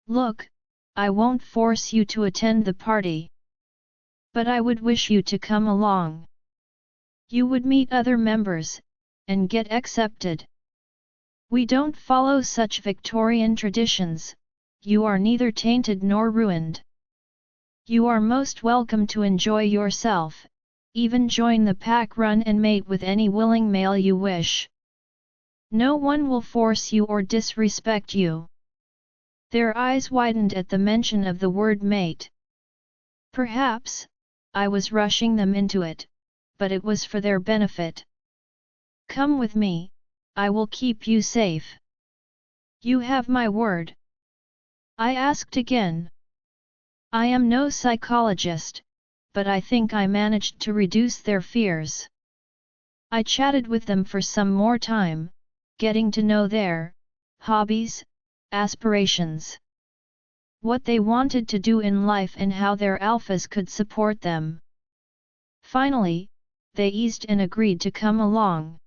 Look, I won't force you to attend the party. But I would wish you to come along. You would meet other members, and get accepted. We don't follow such Victorian traditions, you are neither tainted nor ruined. You are most welcome to enjoy yourself, even join the pack run and mate with any willing male you wish. No one will force you or disrespect you. Their eyes widened at the mention of the word mate. Perhaps, I was rushing them into it, but it was for their benefit. Come with me, I will keep you safe. You have my word. I asked again. I am no psychologist, but I think I managed to reduce their fears. I chatted with them for some more time, getting to know their hobbies, aspirations, what they wanted to do in life and how their alphas could support them. Finally, they eased and agreed to come along.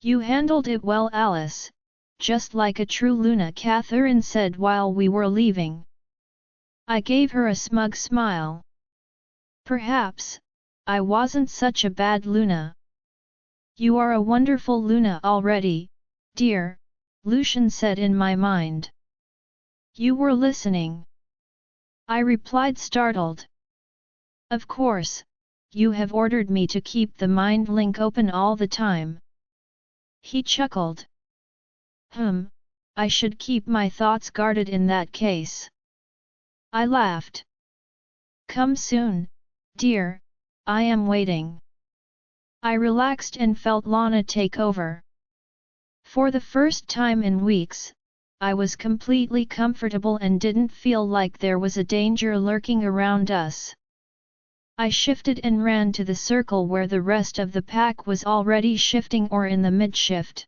You handled it well, Alice. just like a true Luna, Catherine said while we were leaving. I gave her a smug smile. Perhaps, I wasn't such a bad Luna. You are a wonderful Luna already, dear, Lucian said in my mind. You were listening? I replied startled. Of course, you have ordered me to keep the mind link open all the time. He chuckled. I should keep my thoughts guarded in that case. I laughed. Come soon, dear, I am waiting. I relaxed and felt Lana take over. For the first time in weeks, I was completely comfortable and didn't feel like there was a danger lurking around us. I shifted and ran to the circle where the rest of the pack was already shifting or in the mid-shift.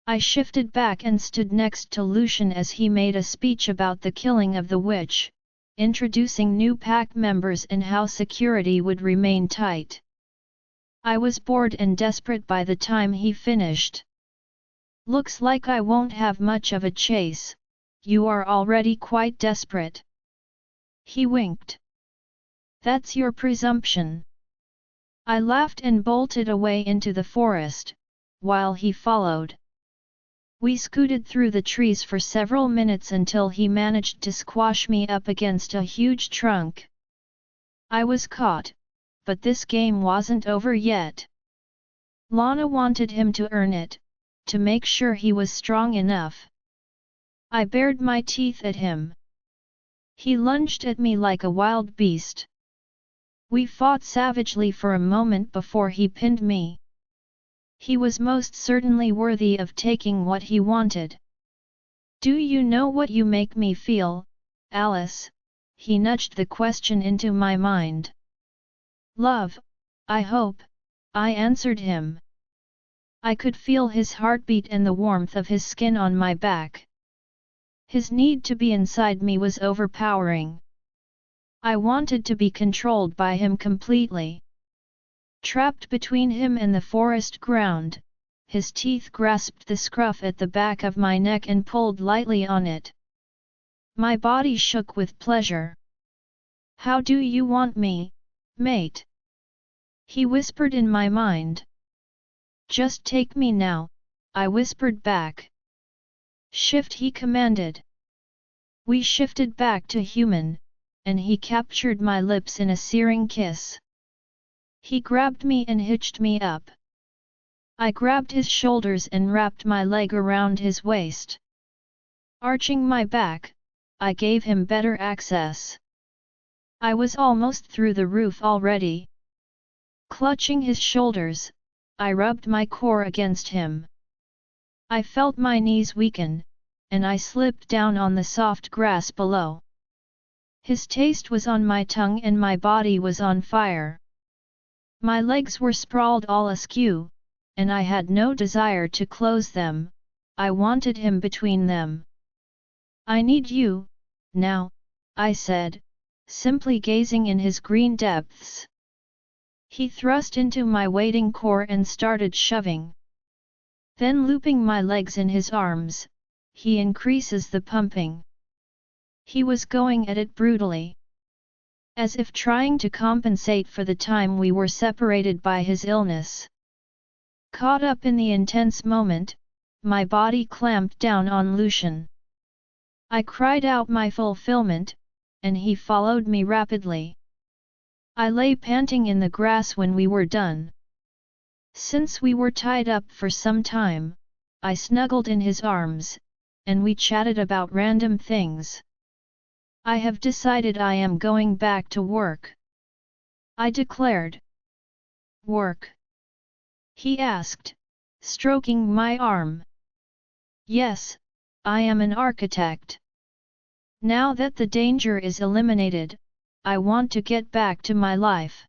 I shifted back and stood next to Lucian as he made a speech about the killing of the witch, introducing new pack members and how security would remain tight. I was bored and desperate by the time he finished. Looks like I won't have much of a chase, you are already quite desperate. He winked. That's your presumption. I laughed and bolted away into the forest, while he followed. We scooted through the trees for several minutes until he managed to squash me up against a huge trunk. I was caught, but this game wasn't over yet. Lana wanted him to earn it, to make sure he was strong enough. I bared my teeth at him. He lunged at me like a wild beast. We fought savagely for a moment before he pinned me. He was most certainly worthy of taking what he wanted. Do you know what you make me feel, Alice? He nudged the question into my mind. Love, I hope, I answered him. I could feel his heartbeat and the warmth of his skin on my back. His need to be inside me was overpowering. I wanted to be controlled by him completely. Trapped between him and the forest ground, his teeth grasped the scruff at the back of my neck and pulled lightly on it. My body shook with pleasure. How do you want me, mate? He whispered in my mind. Just take me now, I whispered back. Shift, he commanded. We shifted back to human, and he captured my lips in a searing kiss. He grabbed me and hitched me up. I grabbed his shoulders and wrapped my leg around his waist. Arching my back, I gave him better access. I was almost through the roof already. Clutching his shoulders, I rubbed my core against him. I felt my knees weaken, and I slipped down on the soft grass below. His taste was on my tongue and my body was on fire. My legs were sprawled all askew, and I had no desire to close them, I wanted him between them. I need you, now, I said, simply gazing in his green depths. He thrust into my waiting core and started shoving. Then looping my legs in his arms, he increases the pumping. He was going at it brutally. As if trying to compensate for the time we were separated by his illness. Caught up in the intense moment, my body clamped down on Lucian. I cried out my fulfillment, and he followed me rapidly. I lay panting in the grass when we were done. Since we were tied up for some time, I snuggled in his arms, and we chatted about random things. I have decided I am going back to work, I declared. Work? He asked, stroking my arm. Yes, I am an architect. Now that the danger is eliminated, I want to get back to my life.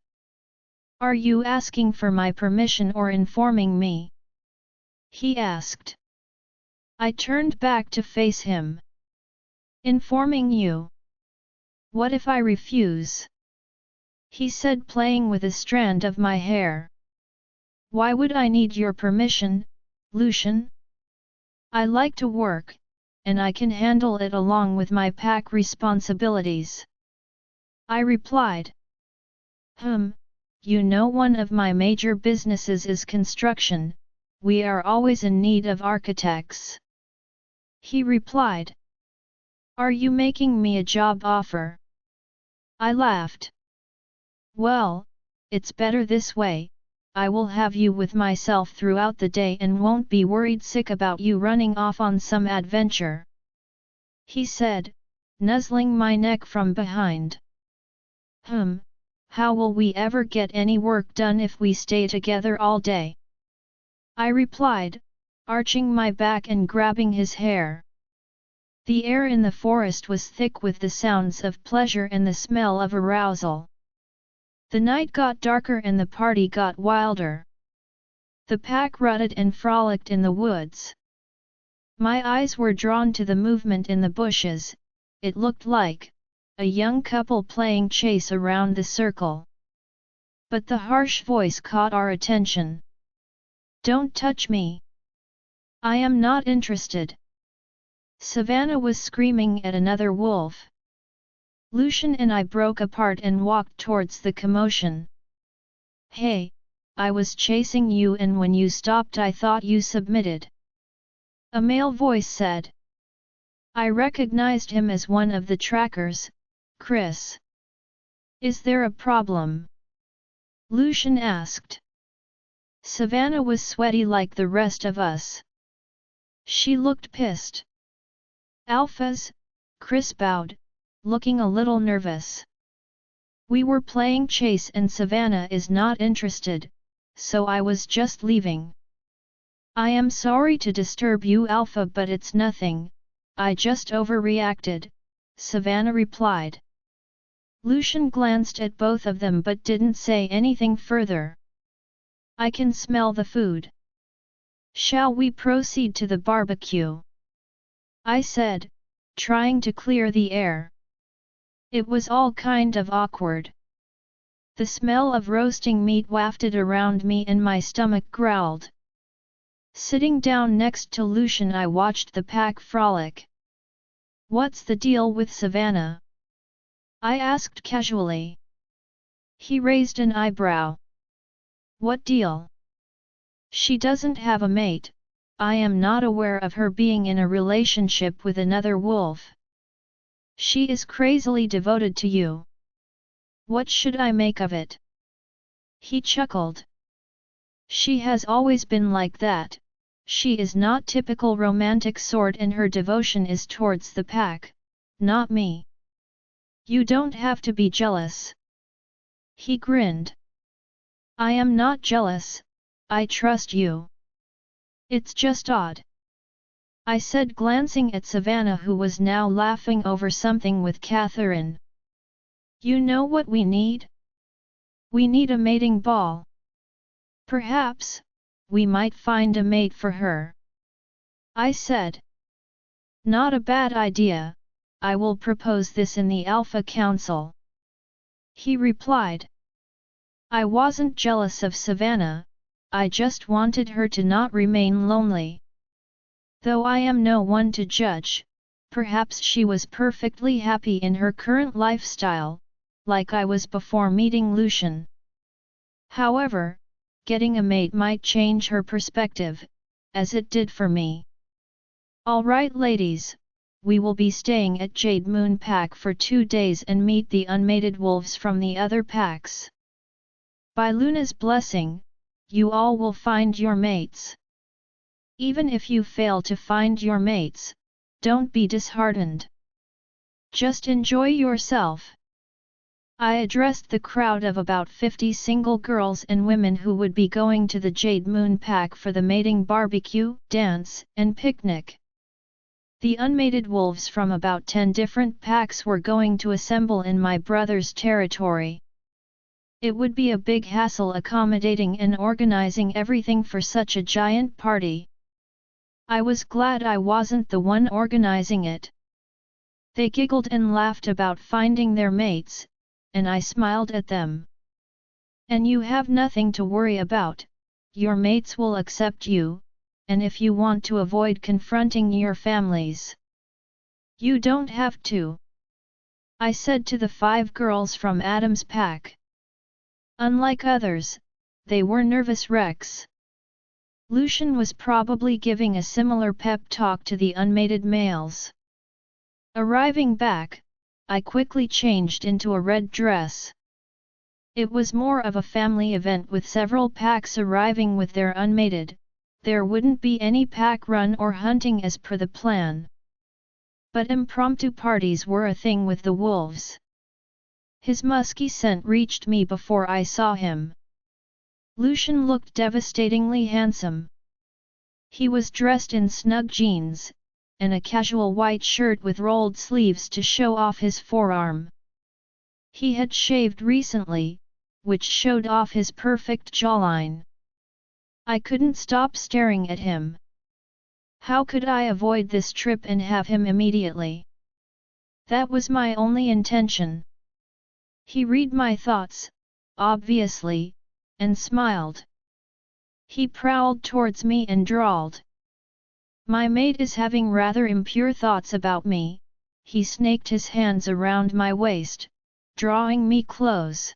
Are you asking for my permission or informing me? He asked. I turned back to face him. Informing you? What if I refuse? He said, playing with a strand of my hair. Why would I need your permission, Lucian? I like to work, and I can handle it along with my pack responsibilities. I replied. You know, one of my major businesses is construction, we are always in need of architects. He replied. Are you making me a job offer? I laughed. Well, it's better this way, I will have you with myself throughout the day and won't be worried sick about you running off on some adventure. He said, nuzzling my neck from behind. How will we ever get any work done if we stay together all day? I replied, arching my back and grabbing his hair. The air in the forest was thick with the sounds of pleasure and the smell of arousal. The night got darker and the party got wilder. The pack rutted and frolicked in the woods. My eyes were drawn to the movement in the bushes. It looked like a young couple playing chase around the circle. But the harsh voice caught our attention. Don't touch me. I am not interested. Savannah was screaming at another wolf. Lucian and I broke apart and walked towards the commotion. Hey, I was chasing you and when you stopped I thought you submitted. A male voice said. I recognized him as one of the trackers, Chris. Is there a problem? Lucian asked. Savannah was sweaty like the rest of us. She looked pissed. Alphas, Chris bowed, looking a little nervous. We were playing chase and Savannah is not interested, so I was just leaving. I am sorry to disturb you, Alpha, but it's nothing, I just overreacted, Savannah replied. Lucian glanced at both of them but didn't say anything further. I can smell the food. Shall we proceed to the barbecue? I said, trying to clear the air. It was all kind of awkward. The smell of roasting meat wafted around me and my stomach growled. Sitting down next to Lucian, I watched the pack frolic. What's the deal with Savannah? I asked casually. He raised an eyebrow. What deal? She doesn't have a mate. I am not aware of her being in a relationship with another wolf. She is crazily devoted to you. What should I make of it? He chuckled. She has always been like that. She is not typical romantic sort and her devotion is towards the pack, not me. You don't have to be jealous. He grinned. I am not jealous, I trust you. It's just odd. I said, glancing at Savannah, who was now laughing over something with Catherine. You know what we need? We need a mating ball. Perhaps, we might find a mate for her. I said. Not a bad idea, I will propose this in the Alpha Council. He replied. I wasn't jealous of Savannah, I just wanted her to not remain lonely. Though I am no one to judge, perhaps she was perfectly happy in her current lifestyle, like I was before meeting Lucian. However, getting a mate might change her perspective, as it did for me. Alright ladies, we will be staying at Jade Moon Pack for 2 days and meet the unmated wolves from the other packs. By Luna's blessing, you all will find your mates. Even if you fail to find your mates, don't be disheartened. Just enjoy yourself. I addressed the crowd of about 50 single girls and women who would be going to the Jade Moon Pack for the mating barbecue, dance, and picnic. The unmated wolves from about 10 different packs were going to assemble in my brother's territory. It would be a big hassle accommodating and organizing everything for such a giant party. I was glad I wasn't the one organizing it. They giggled and laughed about finding their mates, and I smiled at them. And you have nothing to worry about, your mates will accept you, and if you want to avoid confronting your families, you don't have to," I said to the 5 girls from Adam's pack. Unlike others, they were nervous wrecks. Lucian was probably giving a similar pep talk to the unmated males. Arriving back, I quickly changed into a red dress. It was more of a family event with several packs arriving with their unmated. There wouldn't be any pack run or hunting as per the plan. But impromptu parties were a thing with the wolves. His musky scent reached me before I saw him. Lucian looked devastatingly handsome. He was dressed in snug jeans, and a casual white shirt with rolled sleeves to show off his forearm. He had shaved recently, which showed off his perfect jawline. I couldn't stop staring at him. How could I avoid this trip and have him immediately? That was my only intention. He read my thoughts, obviously, and smiled. He prowled towards me and drawled. "My mate is having rather impure thoughts about me." He snaked his hands around my waist, drawing me close.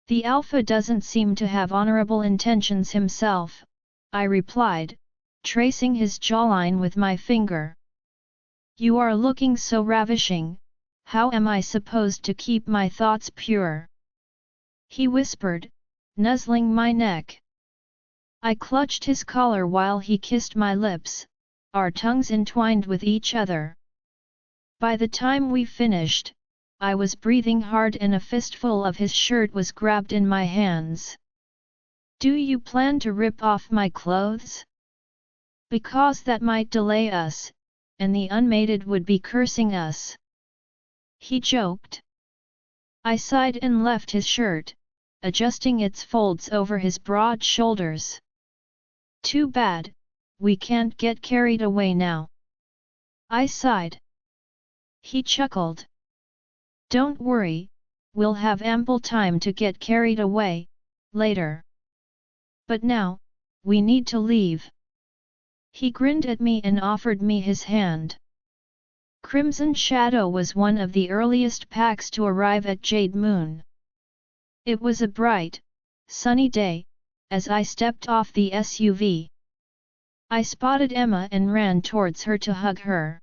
"The alpha doesn't seem to have honorable intentions himself," I replied, tracing his jawline with my finger. "You are looking so ravishing, how am I supposed to keep my thoughts pure?" he whispered, nuzzling my neck. I clutched his collar while he kissed my lips, our tongues entwined with each other. By the time we finished, I was breathing hard and a fistful of his shirt was grabbed in my hands. "Do you plan to rip off my clothes? Because that might delay us, and the unmated would be cursing us," he joked. I sighed and left his shirt, adjusting its folds over his broad shoulders. "Too bad, we can't get carried away now," I sighed. He chuckled. "Don't worry, we'll have ample time to get carried away, later. But now, we need to leave." He grinned at me and offered me his hand. Crimson Shadow was one of the earliest packs to arrive at Jade Moon. It was a bright, sunny day, as I stepped off the SUV. I spotted Emma and ran towards her to hug her.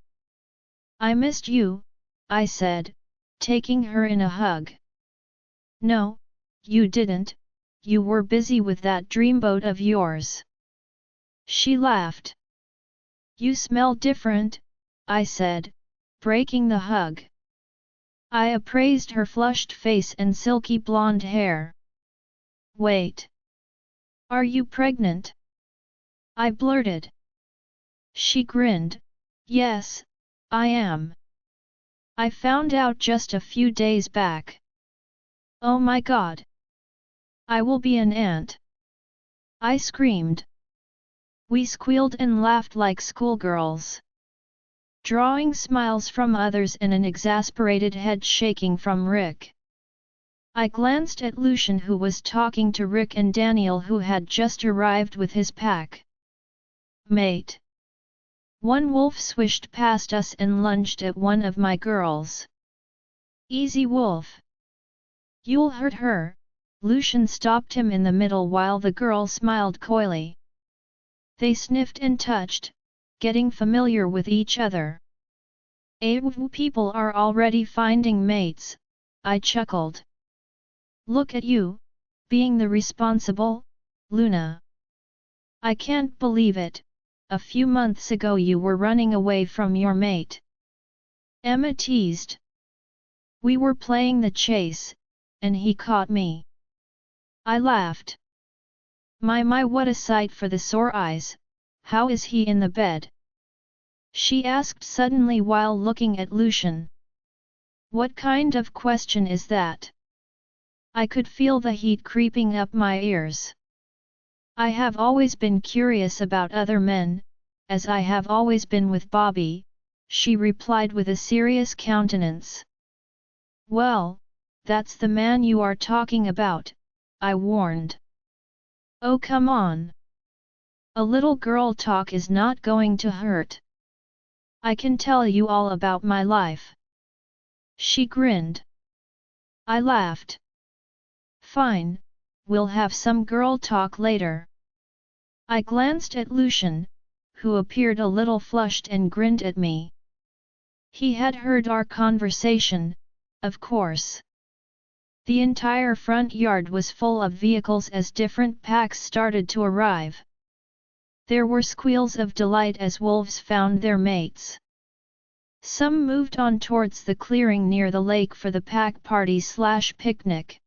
"I missed you," I said, taking her in a hug. "No, you didn't, you were busy with that dreamboat of yours." She laughed. "You smell different," I said, breaking the hug. I appraised her flushed face and silky blonde hair. "Wait. Are you pregnant?" I blurted. She grinned. "Yes, I am. I found out just a few days back." "Oh my god! I will be an aunt!" I screamed. We squealed and laughed like schoolgirls, drawing smiles from others and an exasperated head shaking from Rick. I glanced at Lucian, who was talking to Rick and Daniel, who had just arrived with his pack. "Mate." One wolf swished past us and lunged at one of my girls. "Easy, wolf. You'll hurt her." Lucian stopped him in the middle while the girl smiled coyly. They sniffed and touched, getting familiar with each other. People are already finding mates," I chuckled. "Look at you, being the responsible, Luna. I can't believe it, a few months ago you were running away from your mate." Emma teased. "We were playing the chase, and he caught me." I laughed. My what a sight for the sore eyes. How is he in the bed?" she asked suddenly while looking at Lucian. "What kind of question is that?" I could feel the heat creeping up my ears. "I have always been curious about other men, as I have always been with Bobby," she replied with a serious countenance. "Well, that's the man you are talking about," I warned. "Oh come on. A little girl talk is not going to hurt. I can tell you all about my life. She grinned. I laughed. Fine, we'll have some girl talk later. I glanced at Lucian, who appeared a little flushed and grinned at me. He had heard our conversation, of course. The entire front yard was full of vehicles as different packs started to arrive. There were squeals of delight as wolves found their mates. Some moved on towards the clearing near the lake for the pack party/picnic.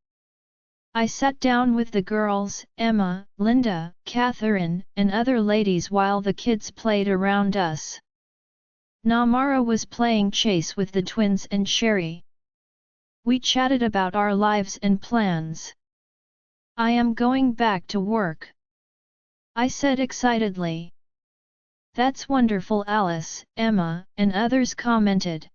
I sat down with the girls, Emma, Linda, Catherine, and other ladies while the kids played around us. Namara was playing chase with the twins and Sherry. We chatted about our lives and plans. I am going back to work, I said excitedly. That's wonderful, Alice, Emma, and others commented.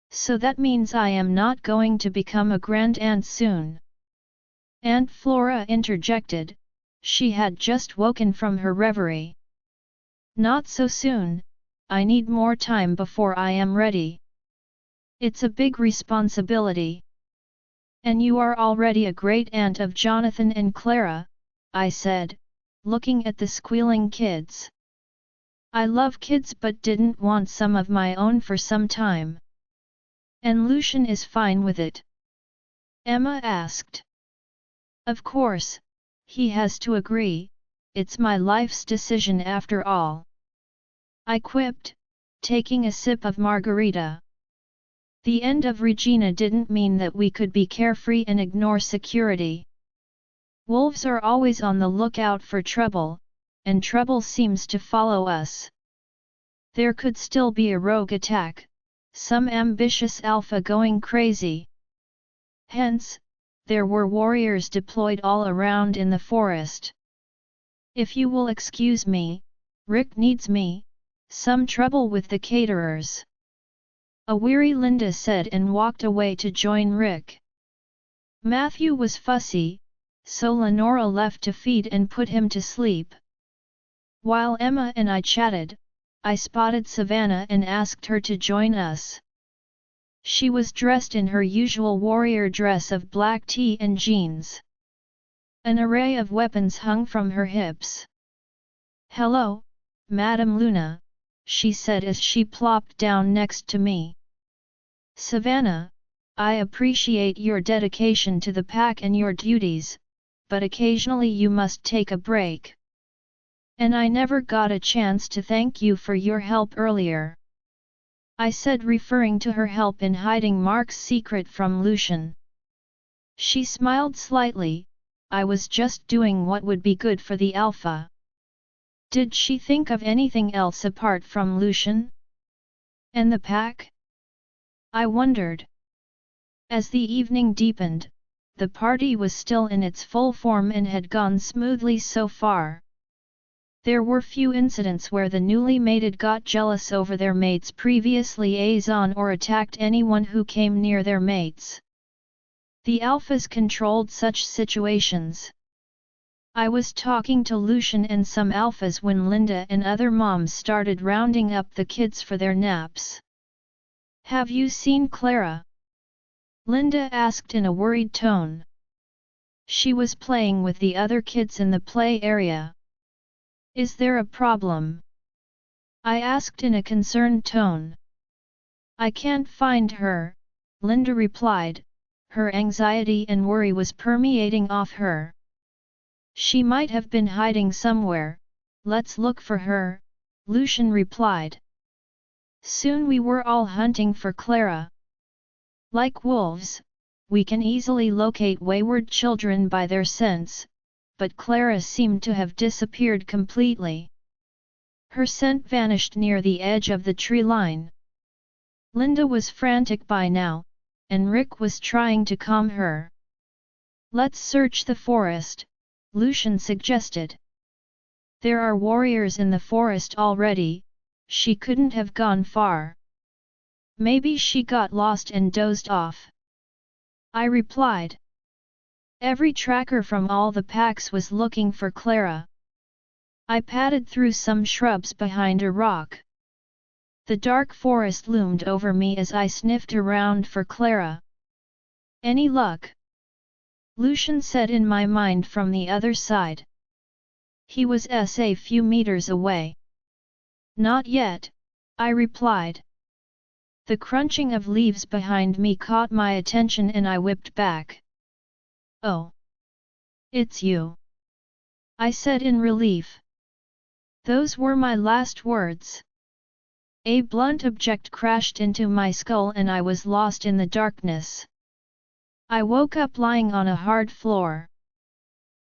So that means I am not going to become a grand-aunt soon. Aunt Flora interjected, she had just woken from her reverie. Not so soon, I need more time before I am ready. It's a big responsibility. And you are already a great-aunt of Jonathan and Clara, I said, looking at the squealing kids. I love kids but didn't want some of my own for some time. And Lucian is fine with it? Emma asked. Of course, he has to agree, it's my life's decision after all. I quipped, taking a sip of margarita. The end of Regina didn't mean that we could be carefree and ignore security. Wolves are always on the lookout for trouble, and trouble seems to follow us. There could still be a rogue attack, some ambitious alpha going crazy. Hence, there were warriors deployed all around in the forest. If you will excuse me, Rick needs me, some trouble with the caterers. A weary Linda said and walked away to join Rick. Matthew was fussy, so Lenora left to feed and put him to sleep. While Emma and I chatted, I spotted Savannah and asked her to join us. She was dressed in her usual warrior dress of black tee and jeans. An array of weapons hung from her hips. "Hello, Madame Luna," she said as she plopped down next to me. "Savannah, I appreciate your dedication to the pack and your duties, but occasionally you must take a break. And I never got a chance to thank you for your help earlier," I said, referring to her help in hiding Mark's secret from Lucian. She smiled slightly. I was just doing what would be good for the Alpha. Did she think of anything else apart from Lucian? And the pack? I wondered. As the evening deepened, the party was still in its full form and had gone smoothly so far. There were few incidents where the newly mated got jealous over their mates' previous liaison or attacked anyone who came near their mates. The alphas controlled such situations. I was talking to Lucian and some alphas when Linda and other moms started rounding up the kids for their naps. "Have you seen Clara?" Linda asked in a worried tone. She was playing with the other kids in the play area. "Is there a problem?" I asked in a concerned tone. "I can't find her," Linda replied. Her anxiety and worry was permeating off her. "She might have been hiding somewhere, let's look for her," Lucian replied. Soon we were all hunting for Clara. Like wolves, we can easily locate wayward children by their scents, but Clara seemed to have disappeared completely. Her scent vanished near the edge of the tree line. Linda was frantic by now, and Rick was trying to calm her. "Let's search the forest," Lucian suggested. "There are warriors in the forest already, she couldn't have gone far. Maybe she got lost and dozed off," I replied. Every tracker from all the packs was looking for Clara. I padded through some shrubs behind a rock. The dark forest loomed over me as I sniffed around for Clara. Any luck? Lucian said in my mind from the other side. He was a few meters away. Not yet, I replied. The crunching of leaves behind me caught my attention and I whipped back. Oh! It's you! I said in relief. Those were my last words. A blunt object crashed into my skull and I was lost in the darkness. I woke up lying on a hard floor.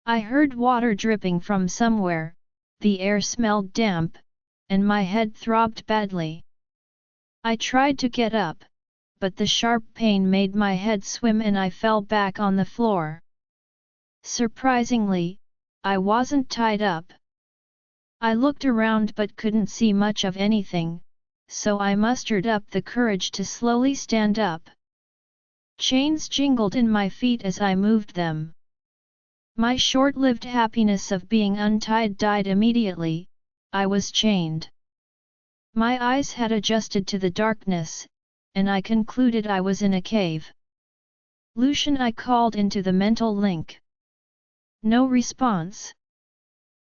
I heard water dripping from somewhere, the air smelled damp, and my head throbbed badly. I tried to get up, but the sharp pain made my head swim and I fell back on the floor. Surprisingly, I wasn't tied up. I looked around but couldn't see much of anything, so I mustered up the courage to slowly stand up. Chains jingled in my feet as I moved them. My short-lived happiness of being untied died immediately. I was chained. My eyes had adjusted to the darkness, and I concluded I was in a cave. Lucian, I called into the mental link. No response.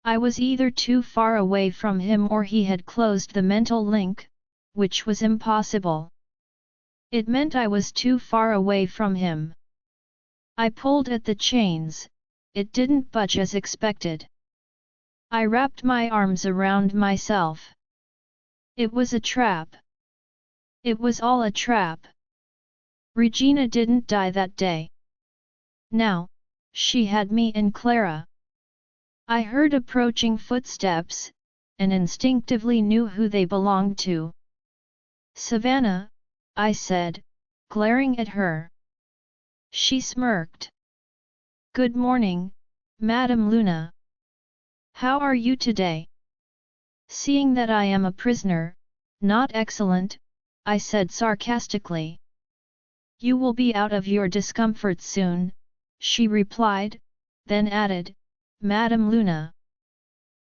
I was either too far away from him or he had closed the mental link, which was impossible. It meant I was too far away from him. I pulled at the chains. It didn't budge as expected. I wrapped my arms around myself. It was a trap. It was all a trap. Regina didn't die that day. Now, she had me and Clara. I heard approaching footsteps, and instinctively knew who they belonged to. Savannah, I said, glaring at her. She smirked. Good morning, Madame Luna. How are you today? Seeing that I am a prisoner, not excellent, I said sarcastically. You will be out of your discomfort soon, she replied, then added, Madame Luna.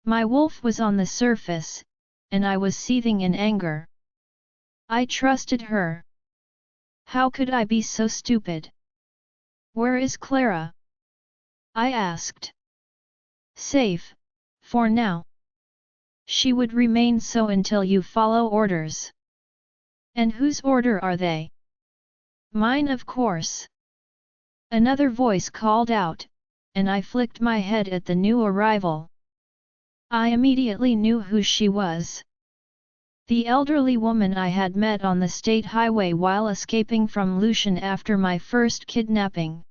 My wolf was on the surface, and I was seething in anger. I trusted her. How could I be so stupid? Where is Clara? I asked. Safe, for now. She would remain so until you follow orders. And whose order are they? Mine, of course. Another voice called out, and I flicked my head at the new arrival. I immediately knew who she was. The elderly woman I had met on the state highway while escaping from Lucian after my first kidnapping.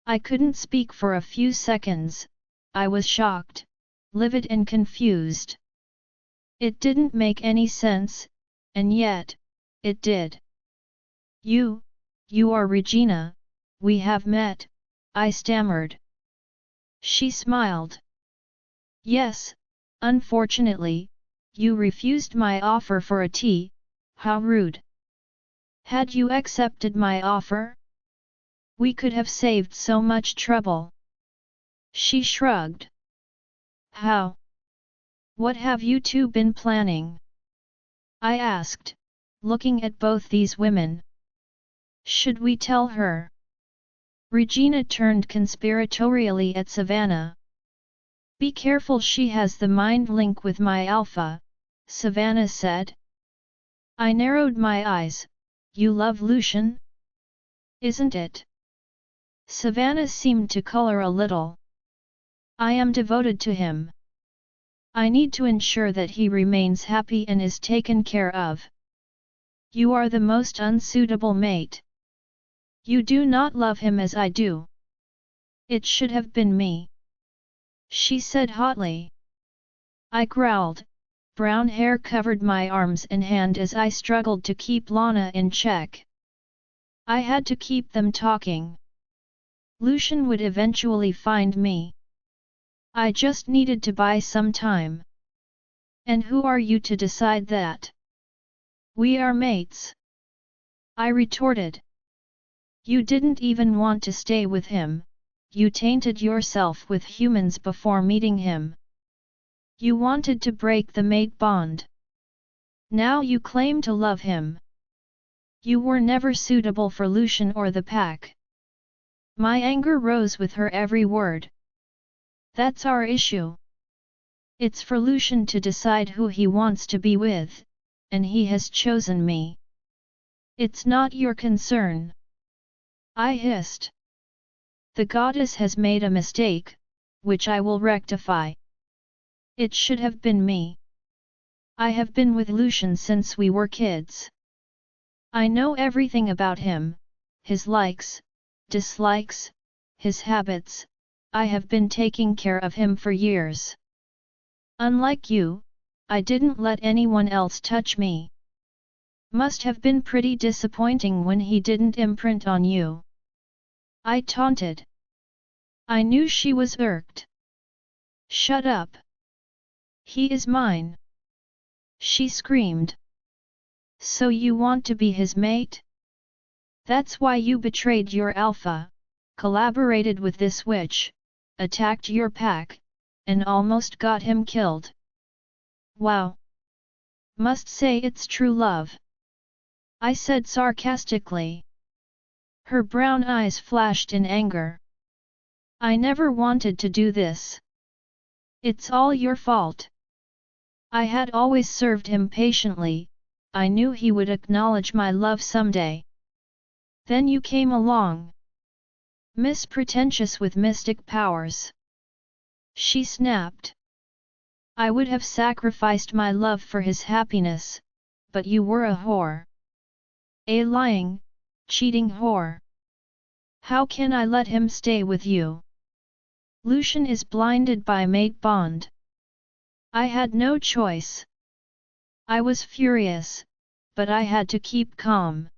I couldn't speak for a few seconds. I was shocked, livid and confused. It didn't make any sense, and yet, it did. You are Regina, we have met, I stammered. She smiled. Yes, unfortunately, you refused my offer for a tea, how rude. Had you accepted my offer? We could have saved so much trouble. She shrugged. How? What have you two been planning? I asked, looking at both these women. Should we tell her? Regina turned conspiratorially at Savannah. Be careful, she has the mind link with my alpha, Savannah said. I narrowed my eyes. You love Lucian? Isn't it? Savannah seemed to color a little. I am devoted to him. I need to ensure that he remains happy and is taken care of. You are the most unsuitable mate. You do not love him as I do. It should have been me, she said hotly. I growled. Brown hair covered my arms and hand as I struggled to keep Lana in check. I had to keep them talking. Lucian would eventually find me. I just needed to buy some time. And who are you to decide that? We are mates, I retorted. You didn't even want to stay with him, you tainted yourself with humans before meeting him. You wanted to break the mate bond. Now you claim to love him. You were never suitable for Lucian or the pack. My anger rose with her every word. That's our issue. It's for Lucian to decide who he wants to be with, and he has chosen me. It's not your concern. I hissed. The goddess has made a mistake, which I will rectify. It should have been me. I have been with Lucian since we were kids. I know everything about him, his likes, dislikes, his habits. I have been taking care of him for years. Unlike you, I didn't let anyone else touch me. Must have been pretty disappointing when he didn't imprint on you. I taunted. I knew she was irked. Shut up. He is mine. She screamed. So you want to be his mate? That's why you betrayed your alpha, collaborated with this witch, attacked your pack, and almost got him killed. Wow! Must say it's true love. I said sarcastically. Her brown eyes flashed in anger. I never wanted to do this. It's all your fault. I had always served him patiently, I knew he would acknowledge my love someday. Then you came along. Miss Pretentious with mystic powers. She snapped. I would have sacrificed my love for his happiness, but you were a whore. A lying, cheating whore. How can I let him stay with you? Lucian is blinded by mate bond. I had no choice. I was furious, but I had to keep calm.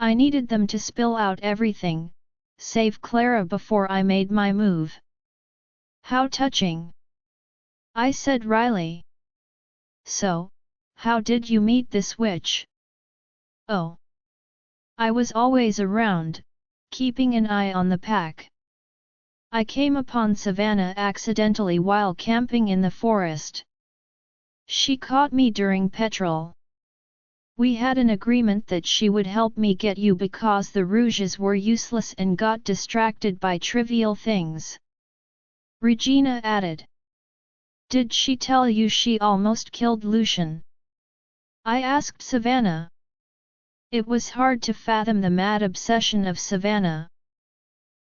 I needed them to spill out everything, save Clara before I made my move. How touching! I said wryly. So, how did you meet this witch? Oh. I was always around, keeping an eye on the pack. I came upon Savannah accidentally while camping in the forest. She caught me during petrol. We had an agreement that she would help me get you because the rouges were useless and got distracted by trivial things. Regina added. Did she tell you she almost killed Lucian? I asked Savannah. It was hard to fathom the mad obsession of Savannah.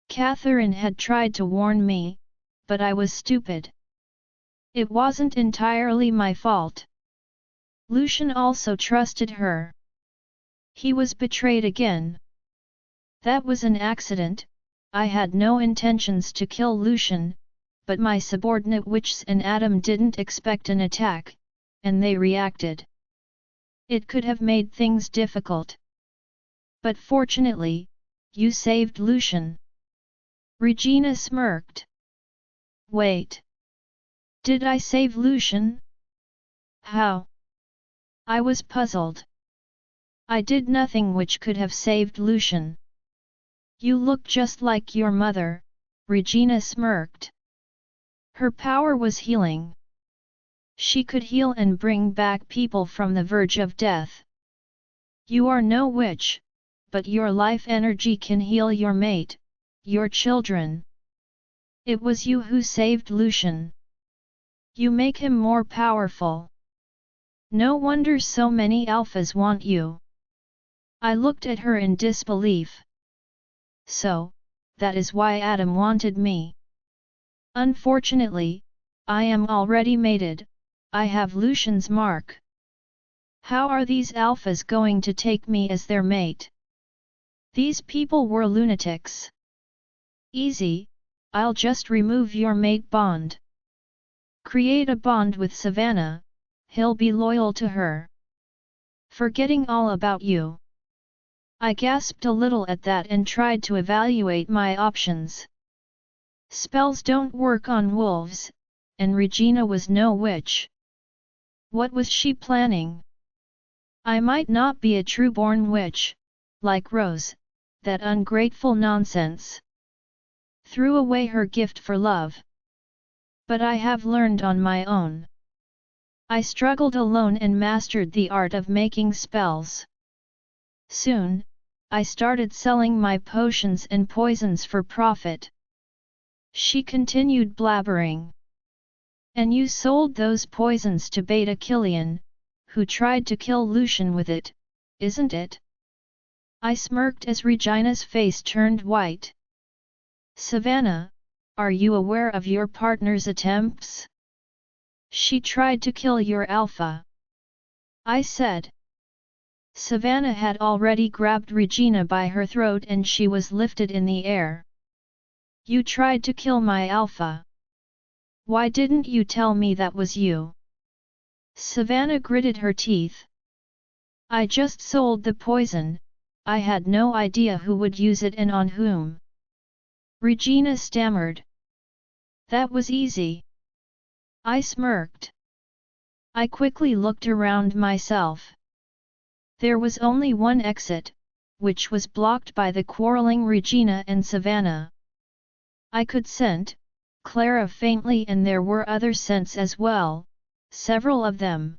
Catherine had tried to warn me, but I was stupid. It wasn't entirely my fault. Lucian also trusted her. He was betrayed again. That was an accident, I had no intentions to kill Lucian, but my subordinate Witches and Adam didn't expect an attack, and they reacted. It could have made things difficult. But fortunately, you saved Lucian. Regina smirked. Wait. Did I save Lucian? How? I was puzzled. I did nothing which could have saved Lucian. You look just like your mother, Regina smirked. Her power was healing. She could heal and bring back people from the verge of death. You are no witch, but your life energy can heal your mate, your children. It was you who saved Lucian. You make him more powerful. No wonder so many alphas want you. I looked at her in disbelief. So, that is why Adam wanted me. Unfortunately, I am already mated, I have Lucian's mark. How are these alphas going to take me as their mate? These people were lunatics. Easy, I'll just remove your mate bond. Create a bond with Savannah, he'll be loyal to her. Forgetting all about you. I gasped a little at that and tried to evaluate my options. Spells don't work on wolves, and Regina was no witch. What was she planning? I might not be a true-born witch, like Rose, that ungrateful nonsense. Threw away her gift for love. But I have learned on my own. I struggled alone and mastered the art of making spells. Soon, I started selling my potions and poisons for profit. She continued blabbering. And you sold those poisons to Beta Killian, who tried to kill Lucian with it, isn't it? I smirked as Regina's face turned white. Savannah, are you aware of your partner's attempts? She tried to kill your alpha. I said. Savannah had already grabbed Regina by her throat and she was lifted in the air. You tried to kill my alpha. Why didn't you tell me that was you? Savannah gritted her teeth. I just sold the poison, I had no idea who would use it and on whom. Regina stammered. That was easy. I smirked. I quickly looked around myself. There was only one exit, which was blocked by the quarreling Regina and Savannah. I could scent Clara faintly and there were other scents as well, several of them.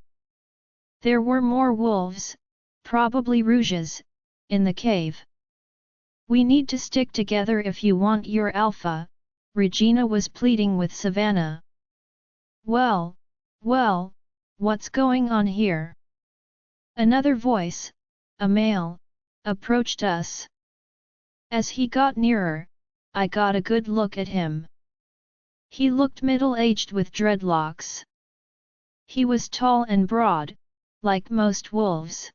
There were more wolves, probably rouges, in the cave. We need to stick together if you want your alpha, Regina was pleading with Savannah. Well, what's going on here? Another voice, a male, approached us. As he got nearer, I got a good look at him. He looked middle-aged with dreadlocks. He was tall and broad, like most wolves.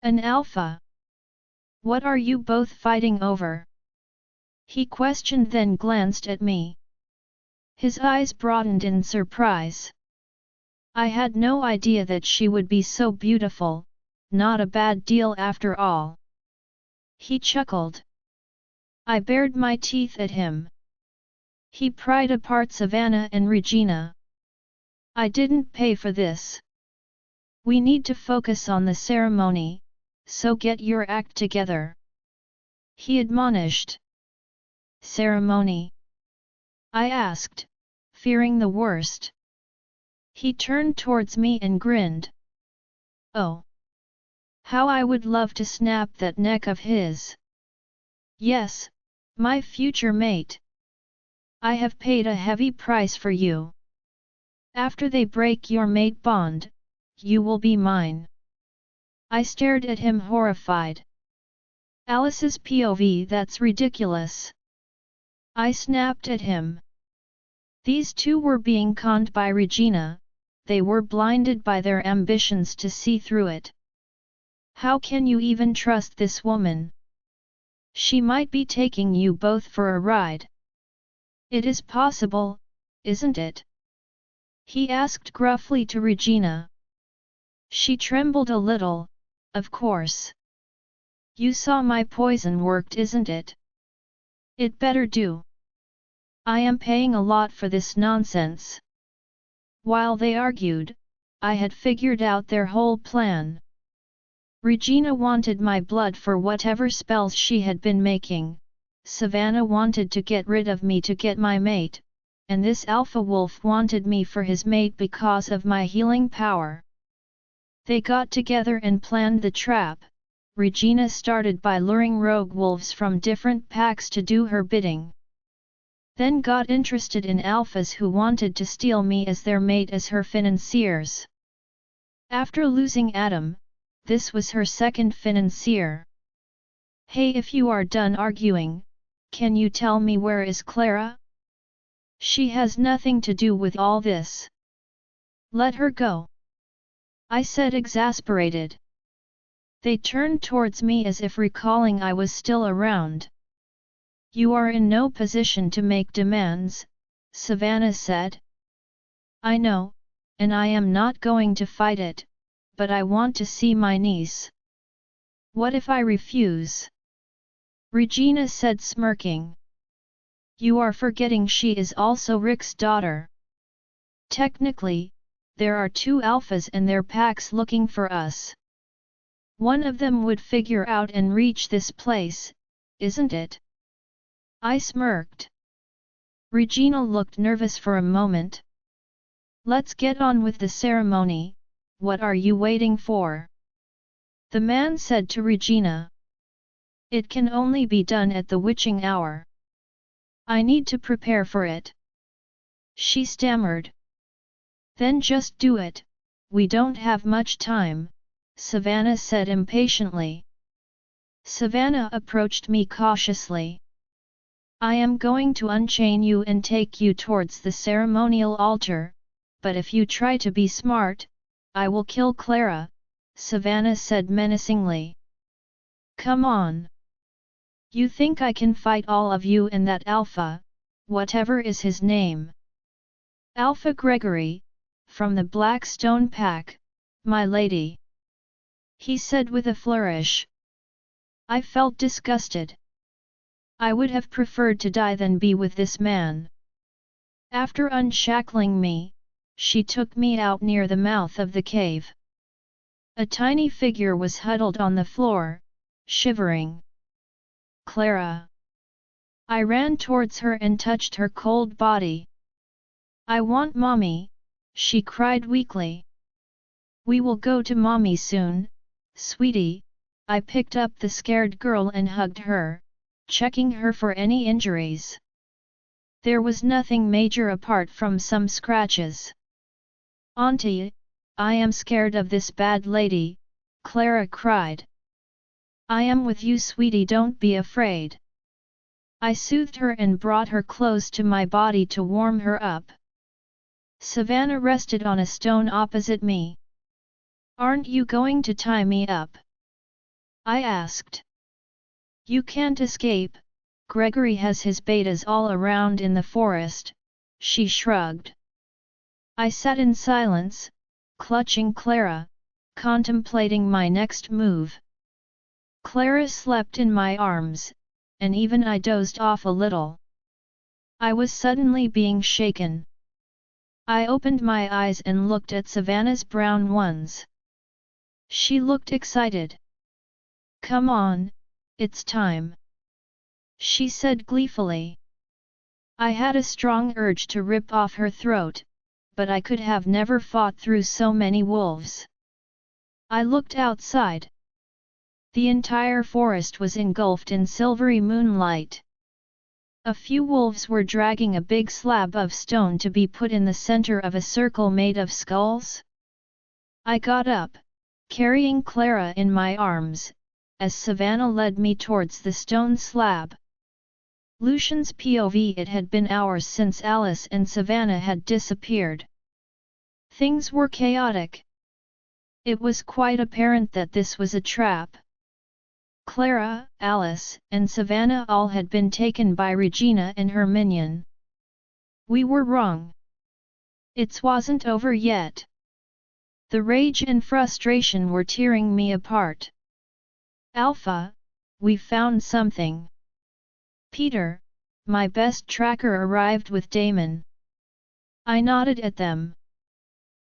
An alpha. What are you both fighting over? He questioned then glanced at me. His eyes broadened in surprise. I had no idea that she would be so beautiful, not a bad deal after all. He chuckled. I bared my teeth at him. He pried apart Savannah and Regina. I didn't pay for this. We need to focus on the ceremony, so get your act together. He admonished. Ceremony? I asked, fearing the worst. He turned towards me and grinned. Oh! How I would love to snap that neck of his. Yes, my future mate. I have paid a heavy price for you. After they break your mate bond, you will be mine. I stared at him horrified. Alice's POV, that's ridiculous. I snapped at him. These two were being conned by Regina, they were blinded by their ambitions to see through it. How can you even trust this woman? She might be taking you both for a ride. It is possible, isn't it? He asked gruffly to Regina. She trembled a little, of course. You saw my poison worked, isn't it? It better do. I am paying a lot for this nonsense. While they argued, I had figured out their whole plan. Regina wanted my blood for whatever spells she had been making, Savannah wanted to get rid of me to get my mate, and this alpha wolf wanted me for his mate because of my healing power. They got together and planned the trap. Regina started by luring rogue wolves from different packs to do her bidding. Then got interested in alphas who wanted to steal me as their mate as her financiers. After losing Adam, this was her second financier. Hey, if you are done arguing, can you tell me where is Clara? She has nothing to do with all this. Let her go. I said, exasperated. They turned towards me as if recalling I was still around. You are in no position to make demands, Savannah said. I know, and I am not going to fight it, but I want to see my niece. What if I refuse? Regina said, smirking. You are forgetting she is also Rick's daughter. Technically, there are two alphas and their packs looking for us. One of them would figure out and reach this place, isn't it? I smirked. Regina looked nervous for a moment. Let's get on with the ceremony, what are you waiting for? The man said to Regina. It can only be done at the witching hour. I need to prepare for it. She stammered. Then just do it, we don't have much time, Savannah said impatiently. Savannah approached me cautiously. I am going to unchain you and take you towards the ceremonial altar, but if you try to be smart, I will kill Clara, Savannah said menacingly. Come on. You think I can fight all of you and that Alpha, whatever is his name? Alpha Gregory, from the Blackstone Pack, my lady. He said with a flourish. I felt disgusted. I would have preferred to die than be with this man. After unshackling me, she took me out near the mouth of the cave. A tiny figure was huddled on the floor, shivering. Clara. I ran towards her and touched her cold body. I want mommy, she cried weakly. We will go to mommy soon, sweetie. I picked up the scared girl and hugged her, checking her for any injuries. There was nothing major apart from some scratches. Auntie, I am scared of this bad lady, Clara cried. I am with you sweetie, don't be afraid. I soothed her and brought her close to my body to warm her up. Savannah rested on a stone opposite me. Aren't you going to tie me up? I asked. You can't escape, Gregory has his betas all around in the forest, she shrugged. I sat in silence, clutching Clara, contemplating my next move. Clara slept in my arms, and even I dozed off a little. I was suddenly being shaken. I opened my eyes and looked at Savannah's brown ones. She looked excited. Come on, it's time, she said gleefully. I had a strong urge to rip off her throat, but I could have never fought through so many wolves. I looked outside. The entire forest was engulfed in silvery moonlight. A few wolves were dragging a big slab of stone to be put in the center of a circle made of skulls. I got up, carrying Clara in my arms, as Savannah led me towards the stone slab. Lucian's POV. It had been hours since Alice and Savannah had disappeared. Things were chaotic. It was quite apparent that this was a trap. Clara, Alice, and Savannah all had been taken by Regina and her minion. We were wrong. It wasn't over yet. The rage and frustration were tearing me apart. Alpha, we found something. Peter, my best tracker, arrived with Damon. I nodded at them.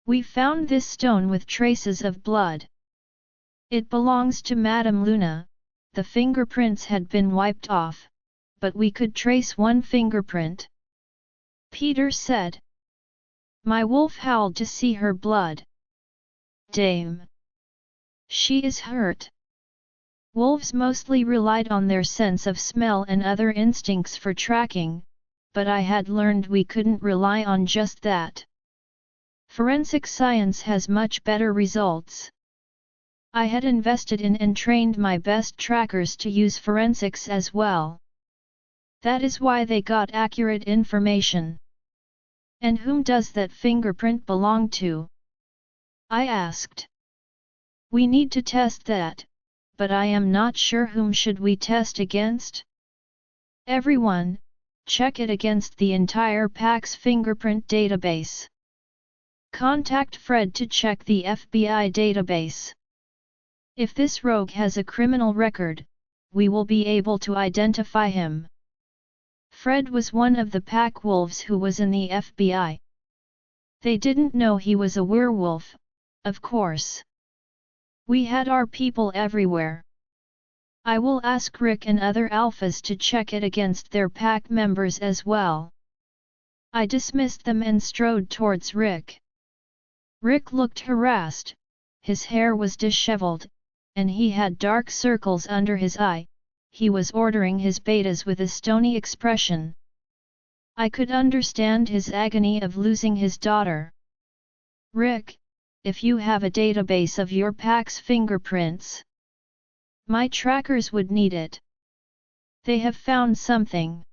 We found this stone with traces of blood. It belongs to Madame Luna. The fingerprints had been wiped off, but we could trace one fingerprint. Peter said. My wolf howled to see her blood. Dame. She is hurt. Wolves mostly relied on their sense of smell and other instincts for tracking, but I had learned we couldn't rely on just that. Forensic science has much better results. I had invested in and trained my best trackers to use forensics as well. That is why they got accurate information. And whom does that fingerprint belong to? I asked. We need to test that, but I am not sure whom should we test against? Everyone, check it against the entire pack's fingerprint database. Contact Fred to check the FBI database. If this rogue has a criminal record, we will be able to identify him. Fred was one of the pack wolves who was in the FBI. They didn't know he was a werewolf, of course. We had our people everywhere. I will ask Rick and other alphas to check it against their pack members as well. I dismissed them and strode towards Rick. Rick looked harassed, his hair was disheveled, and he had dark circles under his eye. He was ordering his betas with a stony expression. I could understand his agony of losing his daughter. Rick, if you have a database of your pack's fingerprints, my trackers would need it. They have found something.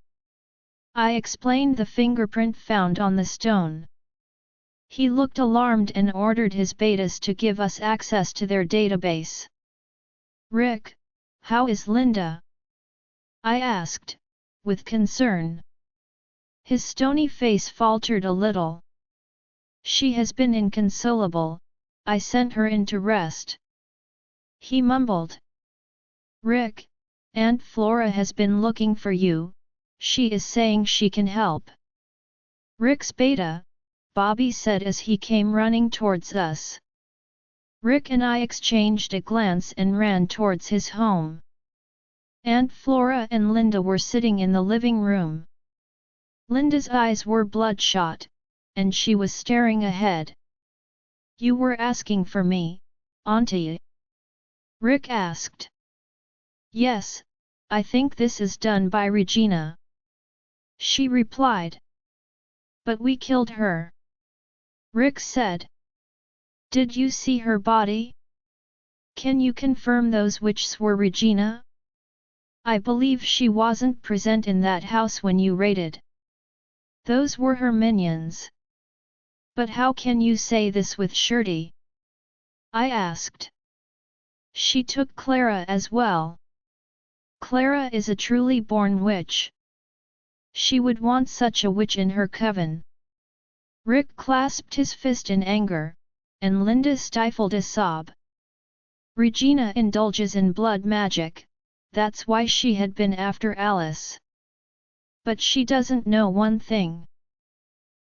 I explained the fingerprint found on the stone. He looked alarmed and ordered his betas to give us access to their database. Rick, how is Linda? I asked, with concern. His stony face faltered a little. She has been inconsolable, I sent her in to rest. He mumbled. Rick, Aunt Flora has been looking for you, she is saying she can help. Rick's beta, Bobby said as he came running towards us. Rick and I exchanged a glance and ran towards his home. Aunt Flora and Linda were sitting in the living room. Linda's eyes were bloodshot, and she was staring ahead. You were asking for me, Auntie? Rick asked. Yes, I think this is done by Regina. She replied. But we killed her. Rick said. Did you see her body? Can you confirm those witches were Regina? I believe she wasn't present in that house when you raided. Those were her minions. But how can you say this with surety? I asked. She took Clara as well. Clara is a truly born witch. She would want such a witch in her coven. Rick clasped his fist in anger, and Linda stifled a sob. Regina indulges in blood magic, that's why she had been after Alice. But she doesn't know one thing.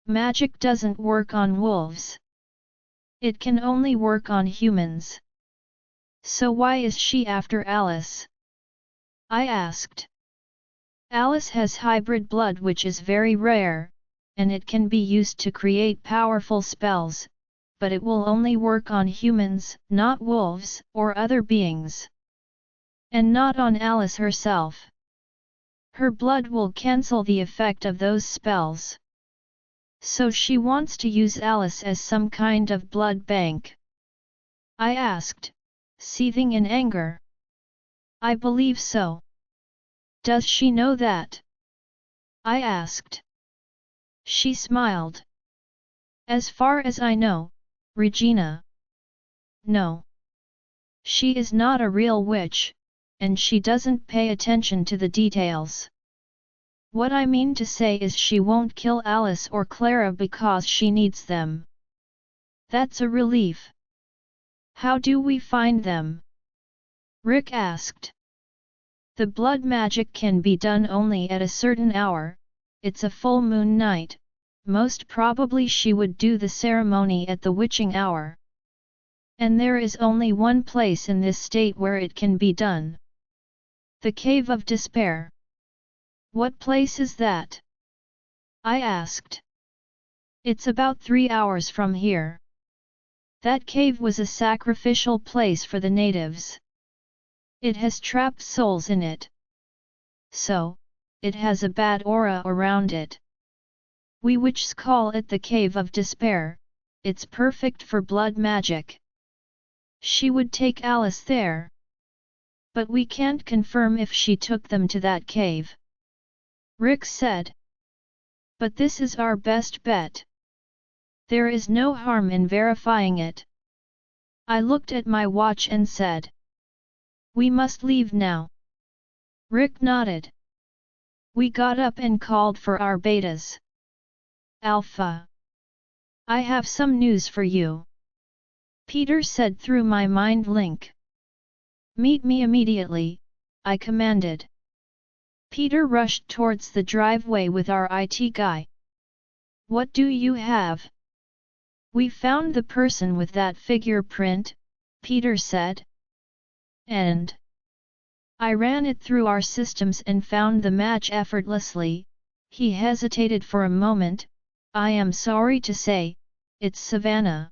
Magic doesn't work on wolves. It can only work on humans. So why is she after Alice? I asked. Alice has hybrid blood which is very rare, and it can be used to create powerful spells, but it will only work on humans, not wolves or other beings. And not on Alice herself. Her blood will cancel the effect of those spells. So she wants to use Alice as some kind of blood bank. I asked, seething in anger. I believe so. Does she know that? I asked. She smiled. As far as I know, Regina. No. She is not a real witch, and she doesn't pay attention to the details. What I mean to say is she won't kill Alice or Clara because she needs them. That's a relief. How do we find them? Rick asked. The blood magic can be done only at a certain hour, it's a full moon night, most probably she would do the ceremony at the witching hour. And there is only one place in this state where it can be done. The Cave of Despair. What place is that? I asked. It's about 3 hours from here. That cave was a sacrificial place for the natives. It has trapped souls in it. So, it has a bad aura around it. We witches call it the Cave of Despair, it's perfect for blood magic. She would take Alice there. But we can't confirm if she took them to that cave. Rick said. But this is our best bet. There is no harm in verifying it. I looked at my watch and said. We must leave now. Rick nodded. We got up and called for our betas. Alpha. I have some news for you. Peter said through my mind link. Meet me immediately, I commanded. Peter rushed towards the driveway with our IT guy. What do you have? We found the person with that fingerprint, Peter said. And I ran it through our systems and found the match effortlessly. He hesitated for a moment, I am sorry to say, it's Savannah.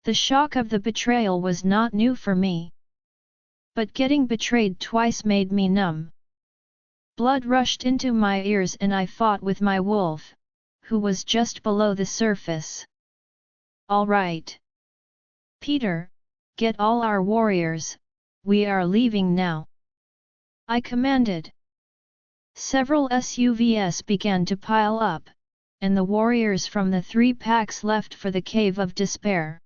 The shock of the betrayal was not new for me. But getting betrayed twice made me numb. Blood rushed into my ears and I fought with my wolf, who was just below the surface. All right. Peter, get all our warriors, we are leaving now. I commanded. Several SUVs began to pile up, and the warriors from the 3 packs left for the Cave of Despair.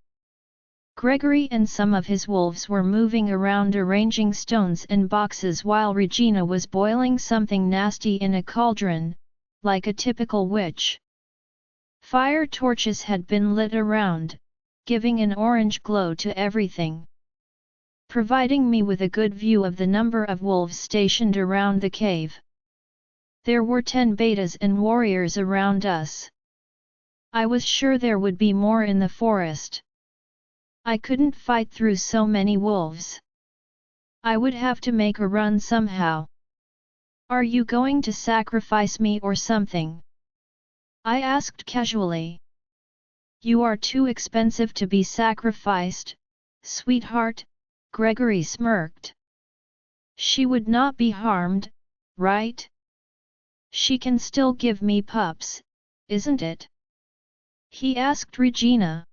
Gregory and some of his wolves were moving around arranging stones and boxes while Regina was boiling something nasty in a cauldron, like a typical witch. Fire torches had been lit around, giving an orange glow to everything, providing me with a good view of the number of wolves stationed around the cave. There were 10 betas and warriors around us. I was sure there would be more in the forest. I couldn't fight through so many wolves. I would have to make a run somehow. Are you going to sacrifice me or something? I asked casually. You are too expensive to be sacrificed, sweetheart, Gregory smirked. She would not be harmed, right? She can still give me pups, isn't it? He asked Regina.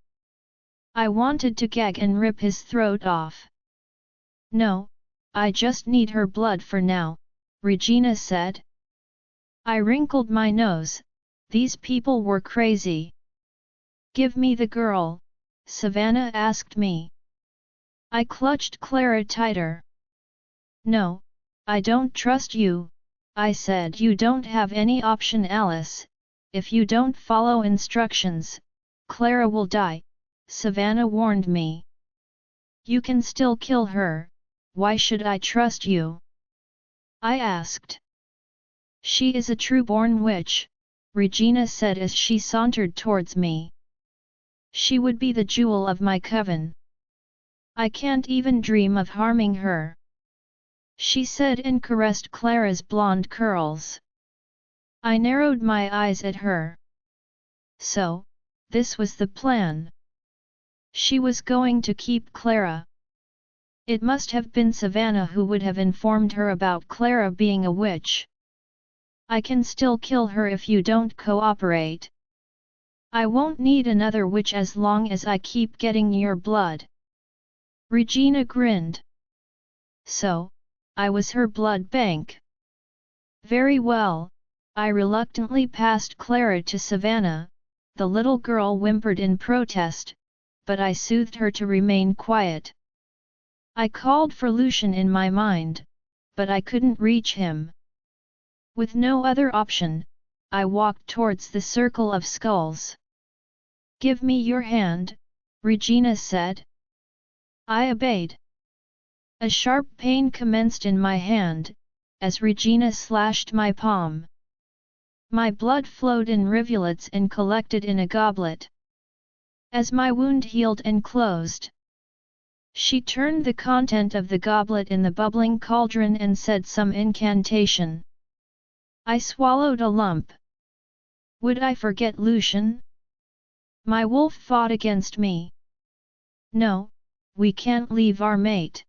I wanted to gag and rip his throat off. No, I just need her blood for now, Regina said. I wrinkled my nose. These people were crazy. Give me the girl, Savannah asked me. I clutched Clara tighter. No, I don't trust you, I said. You don't have any option, Alice. If you don't follow instructions, Clara will die, Savannah warned me. You can still kill her, why should I trust you? I asked. She is a true-born witch, Regina said as she sauntered towards me. She would be the jewel of my coven. I can't even dream of harming her, she said and caressed Clara's blonde curls. I narrowed my eyes at her. So, this was the plan. She was going to keep Clara. It must have been Savannah who would have informed her about Clara being a witch. I can still kill her if you don't cooperate. I won't need another witch as long as I keep getting your blood. Regina grinned. So, I was her blood bank. Very well, I reluctantly passed Clara to Savannah. The little girl whimpered in protest, but I soothed her to remain quiet. I called for Lucian in my mind, but I couldn't reach him. With no other option, I walked towards the circle of skulls. Give me your hand, Regina said. I obeyed. A sharp pain commenced in my hand, as Regina slashed my palm. My blood flowed in rivulets and collected in a goblet. As my wound healed and closed, she turned the content of the goblet in the bubbling cauldron and said some incantation. I swallowed a lump. Would I forget Lucian? My wolf fought against me. No, we can't leave our mate.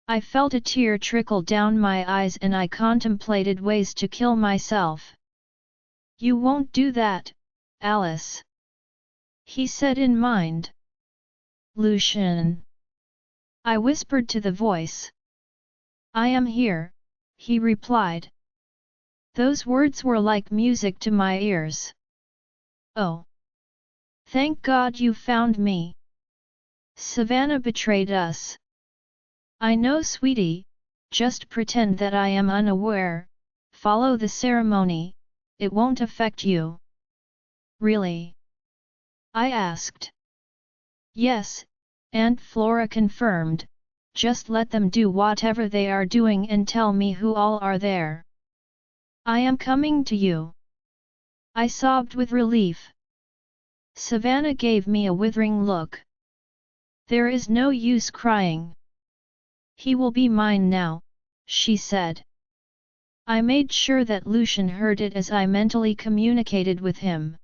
I felt a tear trickle down my eyes and I contemplated ways to kill myself. You won't do that, Alice, he said in mind. Lucian, I whispered to the voice. I am here, he replied. Those words were like music to my ears. Oh! Thank God you found me. Savannah betrayed us. I know, sweetie, just pretend that I am unaware, follow the ceremony, it won't affect you. Really? I asked. Yes, Aunt Flora confirmed, just let them do whatever they are doing and tell me who all are there. I am coming to you. I sobbed with relief. Savannah gave me a withering look. There is no use crying. He will be mine now, she said. I made sure that Lucian heard it as I mentally communicated with him.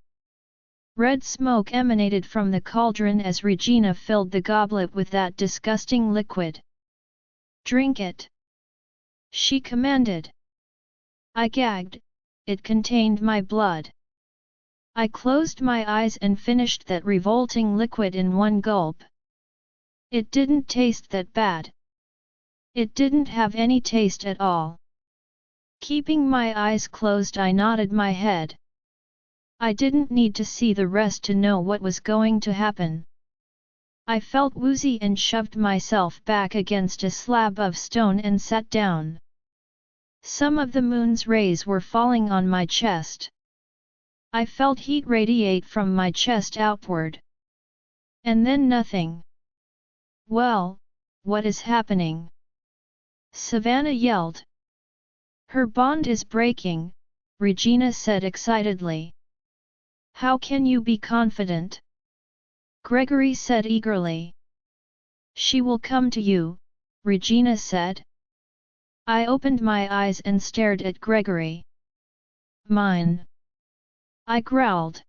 Red smoke emanated from the cauldron as Regina filled the goblet with that disgusting liquid. "Drink it!" she commanded. I gagged, it contained my blood. I closed my eyes and finished that revolting liquid in one gulp. It didn't taste that bad. It didn't have any taste at all. Keeping my eyes closed, I nodded my head. I didn't need to see the rest to know what was going to happen. I felt woozy and shoved myself back against a slab of stone and sat down. Some of the moon's rays were falling on my chest. I felt heat radiate from my chest outward. And then nothing. "Well, what is happening?" Savannah yelled. "Her bond is breaking," Regina said excitedly. "How can you be confident?" Gregory said eagerly. "She will come to you," Regina said. I opened my eyes and stared at Gregory. "Mine!" I growled.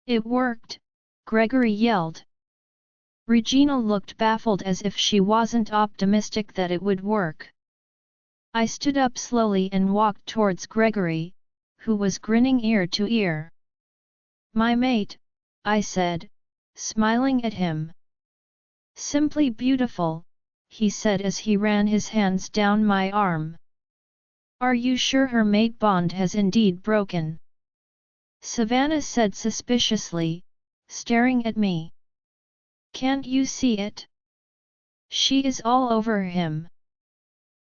"It worked," Gregory yelled. Regina looked baffled as if she wasn't optimistic that it would work. I stood up slowly and walked towards Gregory, who was grinning ear to ear. "My mate," I said, smiling at him. "Simply beautiful," he said as he ran his hands down my arm. "Are you sure her mate bond has indeed broken?" Savannah said suspiciously, staring at me. "Can't you see it? She is all over him.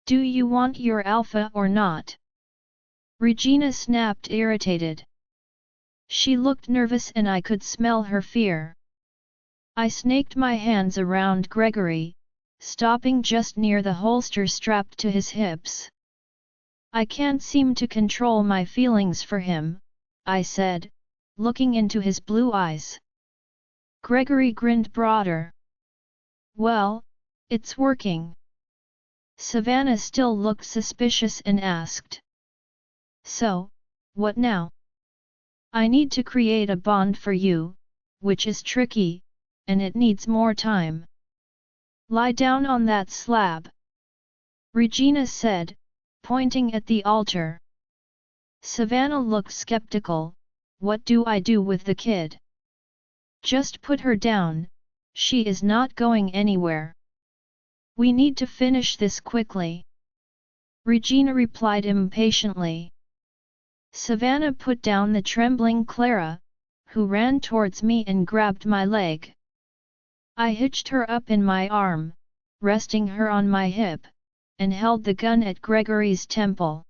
Do you want your alpha or not?" Regina snapped, irritated. She looked nervous and I could smell her fear. I snaked my hands around Gregory, stopping just near the holster strapped to his hips. "I can't seem to control my feelings for him," I said, looking into his blue eyes. Gregory grinned broader. "Well, it's working." Savannah still looked suspicious and asked. "So, what now?" "I need to create a bond for you, which is tricky, and it needs more time. Lie down on that slab," Regina said, pointing at the altar. Savannah looked skeptical. "What do I do with the kid?" "Just put her down, she is not going anywhere. We need to finish this quickly," Regina replied impatiently. Savannah put down the trembling Clara, who ran towards me and grabbed my leg. I hitched her up in my arm, resting her on my hip, and held the gun at Gregory's temple.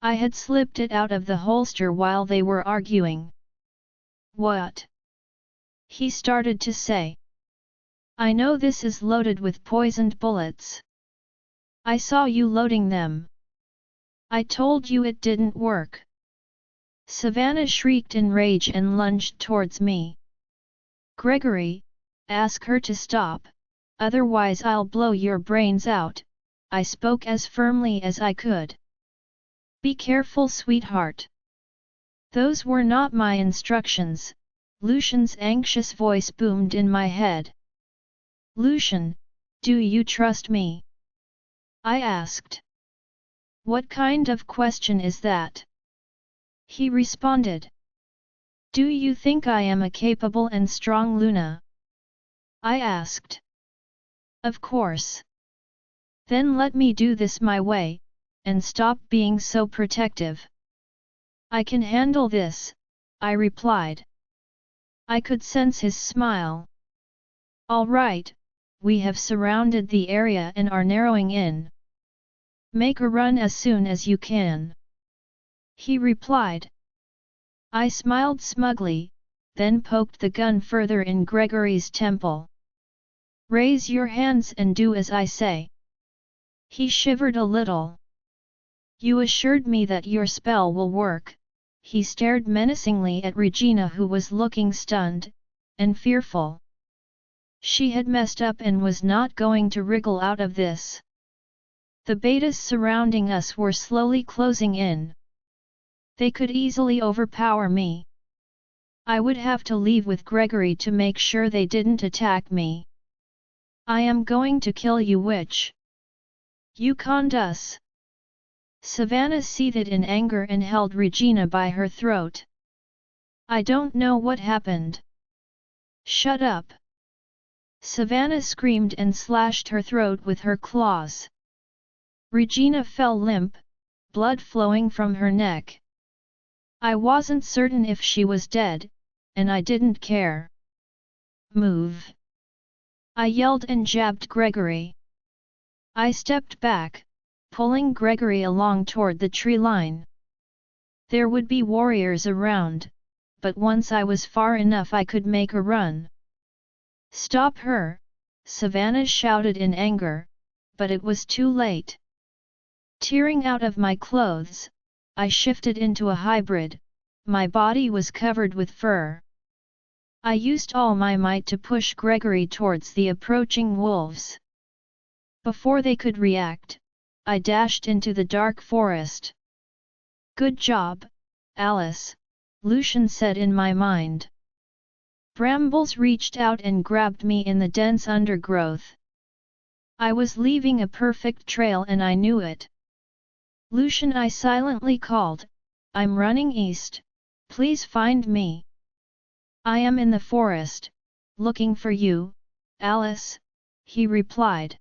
I had slipped it out of the holster while they were arguing. "What?" he started to say. "I know this is loaded with poisoned bullets. I saw you loading them. I told you it didn't work." Savannah shrieked in rage and lunged towards me. "Gregory, ask her to stop, otherwise I'll blow your brains out," I spoke as firmly as I could. "Be careful, sweetheart." "Those were not my instructions," Lucian's anxious voice boomed in my head. "Lucian, do you trust me?" I asked. "What kind of question is that?" he responded. "Do you think I am a capable and strong Luna?" I asked. "Of course. Then let me do this my way, and stop being so protective." "I can handle this," I replied. I could sense his smile. "All right, we have surrounded the area and are narrowing in. Make a run as soon as you can," he replied. I smiled smugly, then poked the gun further in Gregory's temple. "Raise your hands and do as I say." He shivered a little. "You assured me that your spell will work." He stared menacingly at Regina, who was looking stunned and fearful. She had messed up and was not going to wriggle out of this. The betas surrounding us were slowly closing in. They could easily overpower me. I would have to leave with Gregory to make sure they didn't attack me. I am going to kill you, witch. You conned us. Savannah seethed in anger and held Regina by her throat. I don't know what happened. Shut up. Savannah screamed and slashed her throat with her claws. Regina fell limp, blood flowing from her neck. I wasn't certain if she was dead, and I didn't care. Move! I yelled and jabbed Gregory. I stepped back, pulling Gregory along toward the tree line. There would be warriors around, but once I was far enough I could make a run. Stop her! Savannah shouted in anger, but it was too late. Tearing out of my clothes, I shifted into a hybrid. My body was covered with fur. I used all my might to push Gregory towards the approaching wolves. Before they could react, I dashed into the dark forest. Good job, Alice, Lucian said in my mind. Brambles reached out and grabbed me in the dense undergrowth. I was leaving a perfect trail and I knew it. Lucian, I silently called, I'm running east, please find me. I am in the forest, looking for you, Alice, he replied.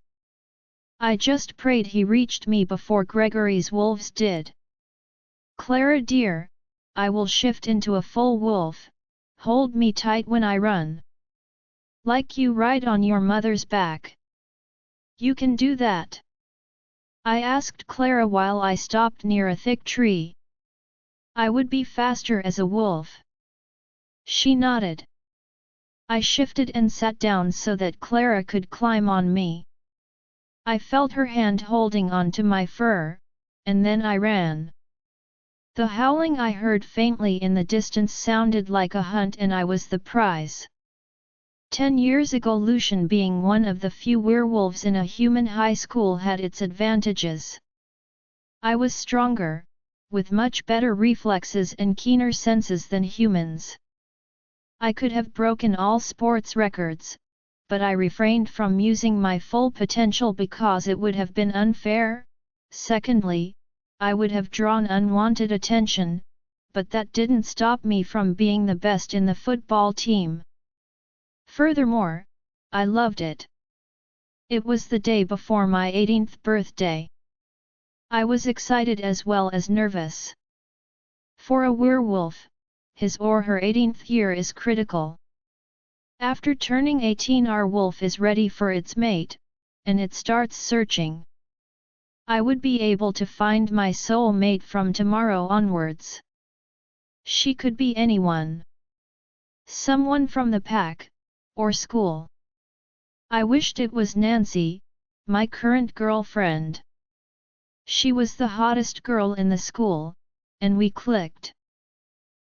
I just prayed he reached me before Gregory's wolves did. Clara dear, I will shift into a full wolf, hold me tight when I run. Like you ride on your mother's back. You can do that? I asked Clara while I stopped near a thick tree. I would be faster as a wolf. She nodded. I shifted and sat down so that Clara could climb on me. I felt her hand holding on to my fur, and then I ran. The howling I heard faintly in the distance sounded like a hunt and I was the prize. 10 years ago, Lucian being one of the few werewolves in a human high school had its advantages. I was stronger, with much better reflexes and keener senses than humans. I could have broken all sports records, but I refrained from using my full potential because it would have been unfair. Secondly, I would have drawn unwanted attention, but that didn't stop me from being the best in the football team. Furthermore, I loved it. It was the day before my 18th birthday. I was excited as well as nervous. For a werewolf, his or her 18th year is critical. After turning 18, our wolf is ready for its mate, and it starts searching. I would be able to find my soul mate from tomorrow onwards. She could be anyone. Someone from the pack, or school. I wished it was Nancy, my current girlfriend. She was the hottest girl in the school, and we clicked.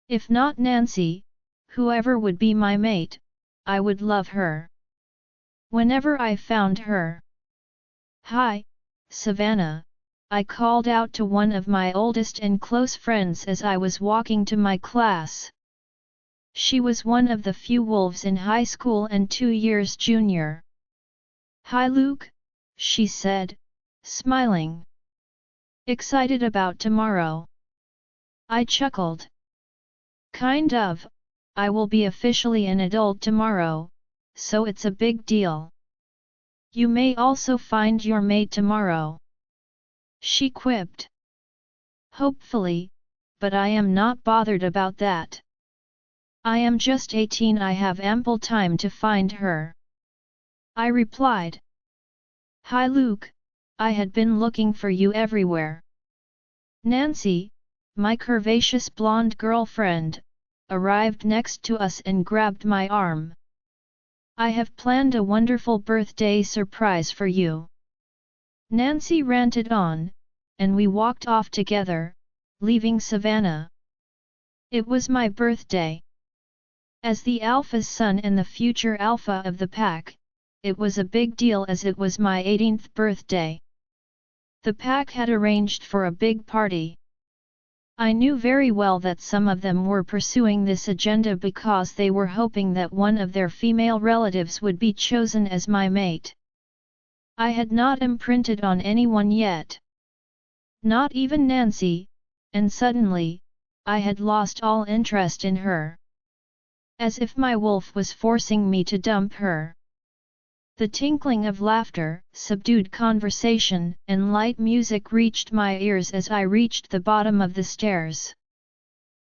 If not Nancy, whoever would be my mate, I would love her. Whenever I found her. Hi, Savannah, I called out to one of my oldest and close friends as I was walking to my class. She was one of the few wolves in high school and 2 years junior. Hi Luke, she said, smiling. Excited about tomorrow? I chuckled. Kind of, I will be officially an adult tomorrow, so it's a big deal. You may also find your mate tomorrow. She quipped. Hopefully, but I am not bothered about that. I am just 18, I have ample time to find her. I replied. Hi Luke, I had been looking for you everywhere. Nancy, my curvaceous blonde girlfriend, arrived next to us and grabbed my arm. I have planned a wonderful birthday surprise for you. Nancy ranted on, and we walked off together, leaving Savannah. It was my birthday. As the alpha's son and the future alpha of the pack, it was a big deal as it was my 18th birthday. The pack had arranged for a big party. I knew very well that some of them were pursuing this agenda because they were hoping that one of their female relatives would be chosen as my mate. I had not imprinted on anyone yet. Not even Nancy, and suddenly, I had lost all interest in her. As if my wolf was forcing me to dump her. The tinkling of laughter, subdued conversation, and light music reached my ears as I reached the bottom of the stairs.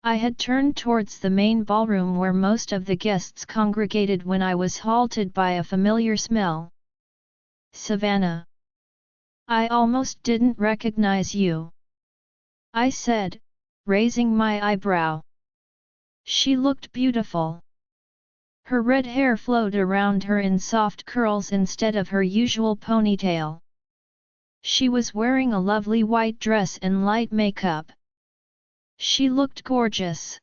I had turned towards the main ballroom where most of the guests congregated when I was halted by a familiar smell. Savannah. I almost didn't recognize you. I said, raising my eyebrow. She looked beautiful. Her red hair flowed around her in soft curls instead of her usual ponytail. She was wearing a lovely white dress and light makeup. She looked gorgeous.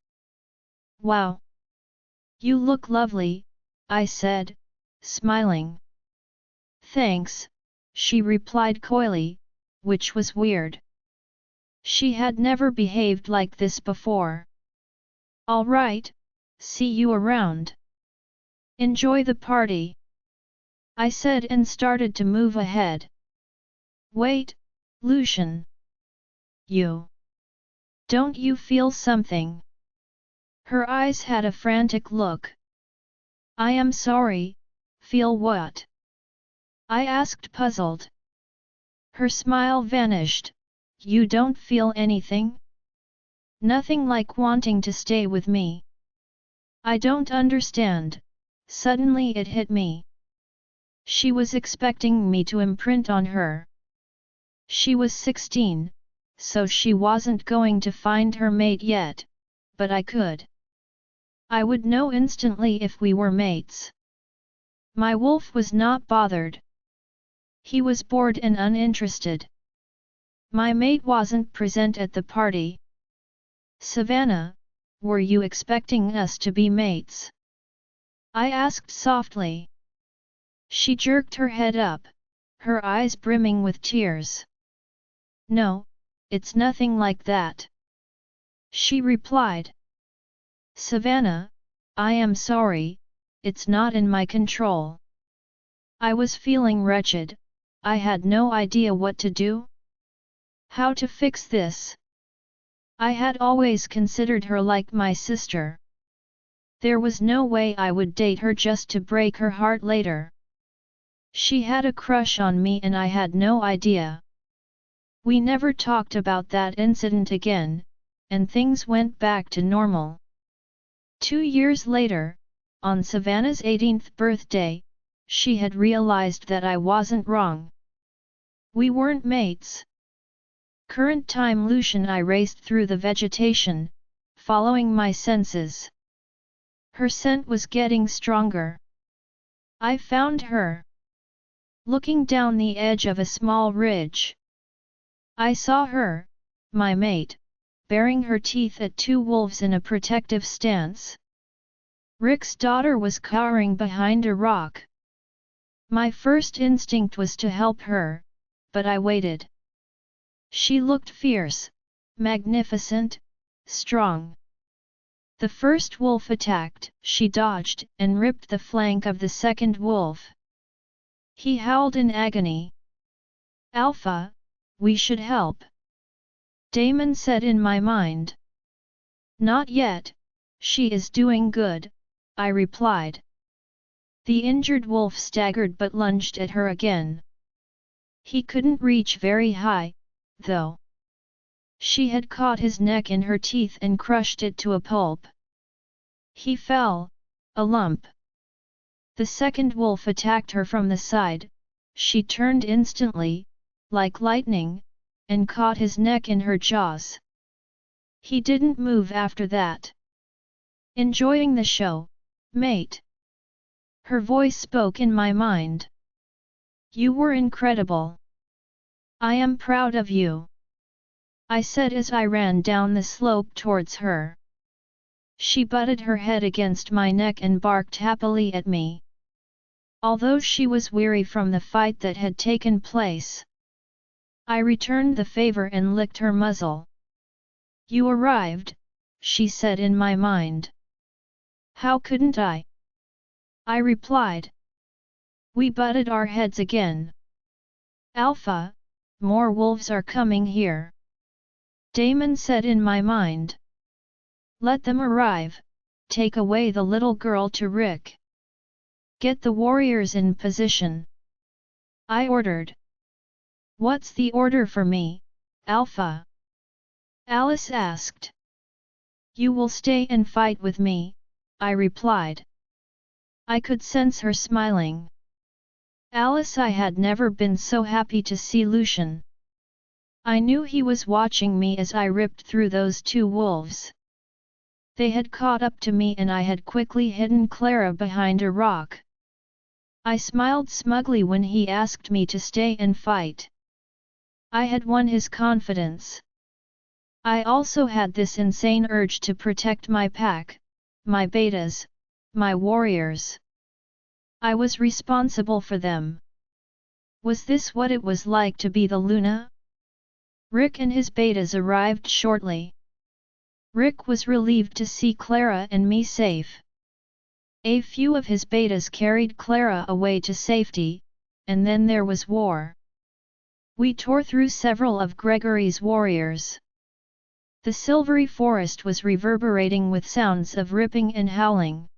Wow! You look lovely, I said, smiling. Thanks, she replied coyly, which was weird. She had never behaved like this before. All right, see you around. Enjoy the party, I said and started to move ahead. Wait, Lucian. Don't you feel something? Her eyes had a frantic look. I am sorry, feel what? I asked puzzled. Her smile vanished. You don't feel anything? Nothing like wanting to stay with me. I don't understand. Suddenly it hit me. She was expecting me to imprint on her. She was 16, so she wasn't going to find her mate yet, but I could. I would know instantly if we were mates. My wolf was not bothered. He was bored and uninterested. My mate wasn't present at the party. Savannah, were you expecting us to be mates? I asked softly. She jerked her head up, her eyes brimming with tears. No, it's nothing like that. She replied. Savannah, I am sorry, it's not in my control. I was feeling wretched, I had no idea what to do. How to fix this? I had always considered her like my sister. There was no way I would date her just to break her heart later. She had a crush on me and I had no idea. We never talked about that incident again, and things went back to normal. 2 years later, on Savannah's 18th birthday, she had realized that I wasn't wrong. We weren't mates. Current time Lucian I raced through the vegetation, following my senses. Her scent was getting stronger. I found her. Looking down the edge of a small ridge. I saw her, my mate, baring her teeth at 2 wolves in a protective stance. Rick's daughter was cowering behind a rock. My first instinct was to help her, but I waited. She looked fierce, magnificent, strong. The first wolf attacked, she dodged and ripped the flank of the second wolf. He howled in agony. Alpha, we should help. Damon said in my mind. Not yet, she is doing good, I replied. The injured wolf staggered but lunged at her again. He couldn't reach very high, though. She had caught his neck in her teeth and crushed it to a pulp. He fell, a lump. The second wolf attacked her from the side, she turned instantly, like lightning, and caught his neck in her jaws. He didn't move after that. Enjoying the show, mate? Her voice spoke in my mind. You were incredible. I am proud of you. I said as I ran down the slope towards her. She butted her head against my neck and barked happily at me. Although she was weary from the fight that had taken place, I returned the favor and licked her muzzle. You arrived, she said in my mind. How couldn't I? I replied. We butted our heads again. Alpha, more wolves are coming here. Damon said in my mind. Let them arrive, take away the little girl to Rick. Get the warriors in position. I ordered. What's the order for me, Alpha? Alice asked. You will stay and fight with me, I replied. I could sense her smiling. Alice, I had never been so happy to see Lucian. I knew he was watching me as I ripped through those two wolves. They had caught up to me and I had quickly hidden Clara behind a rock. I smiled smugly when he asked me to stay and fight. I had won his confidence. I also had this insane urge to protect my pack, my betas, my warriors. I was responsible for them. Was this what it was like to be the Luna? Rick and his betas arrived shortly. Rick was relieved to see Clara and me safe. A few of his betas carried Clara away to safety, and then there was war. We tore through several of Gregory's warriors. The silvery forest was reverberating with sounds of ripping and howling.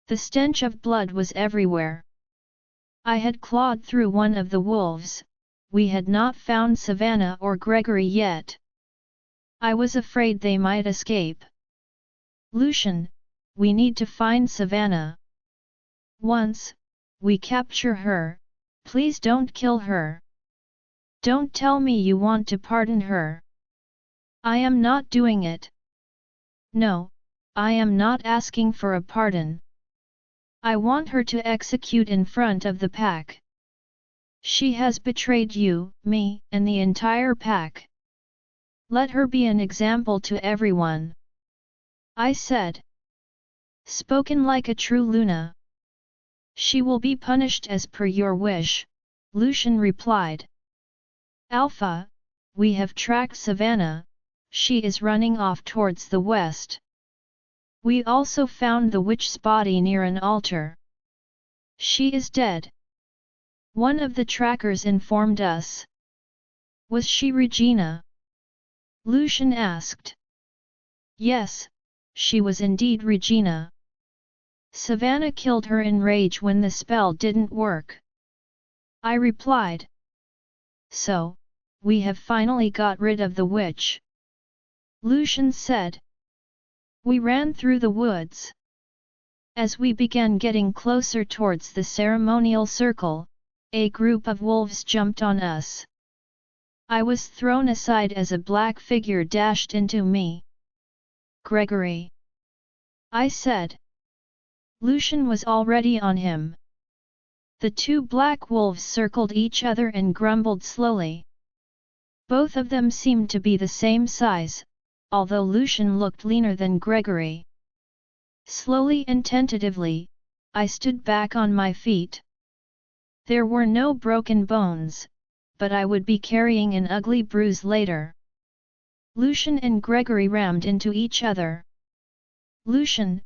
The stench of blood was everywhere. I had clawed through one of the wolves. We had not found Savannah or Gregory yet. I was afraid they might escape. Lucian, we need to find Savannah. Once we capture her, please don't kill her. Don't tell me you want to pardon her. I am not doing it. No, I am not asking for a pardon. I want her to execute in front of the pack. She has betrayed you, me, and the entire pack. Let her be an example to everyone. I said. Spoken like a true Luna. She will be punished as per your wish, Lucian replied. Alpha, we have tracked Savannah, she is running off towards the west. We also found the witch's body near an altar. She is dead. One of the trackers informed us. Was she Regina? Lucian asked. Yes, she was indeed Regina. Savannah killed her in rage when the spell didn't work. I replied. So, we have finally got rid of the witch. Lucian said. We ran through the woods. As we began getting closer towards the ceremonial circle, a group of wolves jumped on us. I was thrown aside as a black figure dashed into me. Gregory, I said. Lucian was already on him. The two black wolves circled each other and grumbled slowly. Both of them seemed to be the same size, although Lucian looked leaner than Gregory. Slowly and tentatively, I stood back on my feet. There were no broken bones, but I would be carrying an ugly bruise later. Lucian and Gregory rammed into each other. Lucian,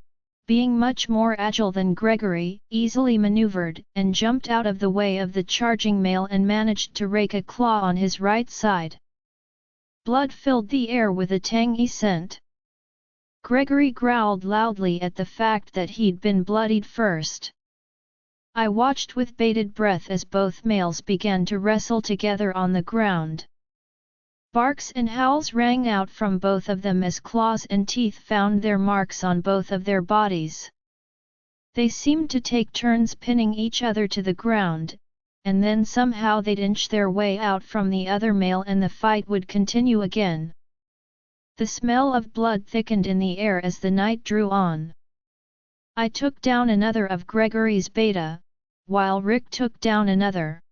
being much more agile than Gregory, easily maneuvered and jumped out of the way of the charging male and managed to rake a claw on his right side. Blood filled the air with a tangy scent. Gregory growled loudly at the fact that he'd been bloodied first. I watched with bated breath as both males began to wrestle together on the ground. Barks and howls rang out from both of them as claws and teeth found their marks on both of their bodies. They seemed to take turns pinning each other to the ground, and then somehow they'd inch their way out from the other male and the fight would continue again. The smell of blood thickened in the air as the night drew on. I took down another of Gregory's beta, while Rick took down another.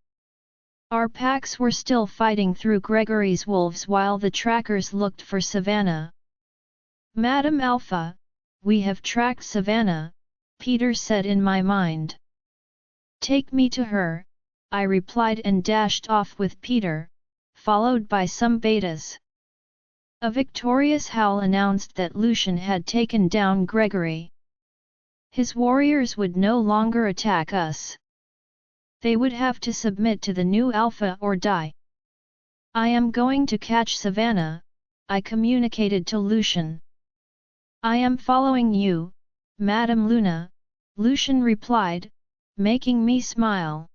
Our packs were still fighting through Gregory's wolves while the trackers looked for Savannah. Madam Alpha, we have tracked Savannah, Peter said in my mind. Take me to her, I replied and dashed off with Peter, followed by some betas. A victorious howl announced that Lucian had taken down Gregory. His warriors would no longer attack us. They would have to submit to the new Alpha or die. I am going to catch Savannah, I communicated to Lucian. I am following you, Madame Luna, Lucian replied, making me smile.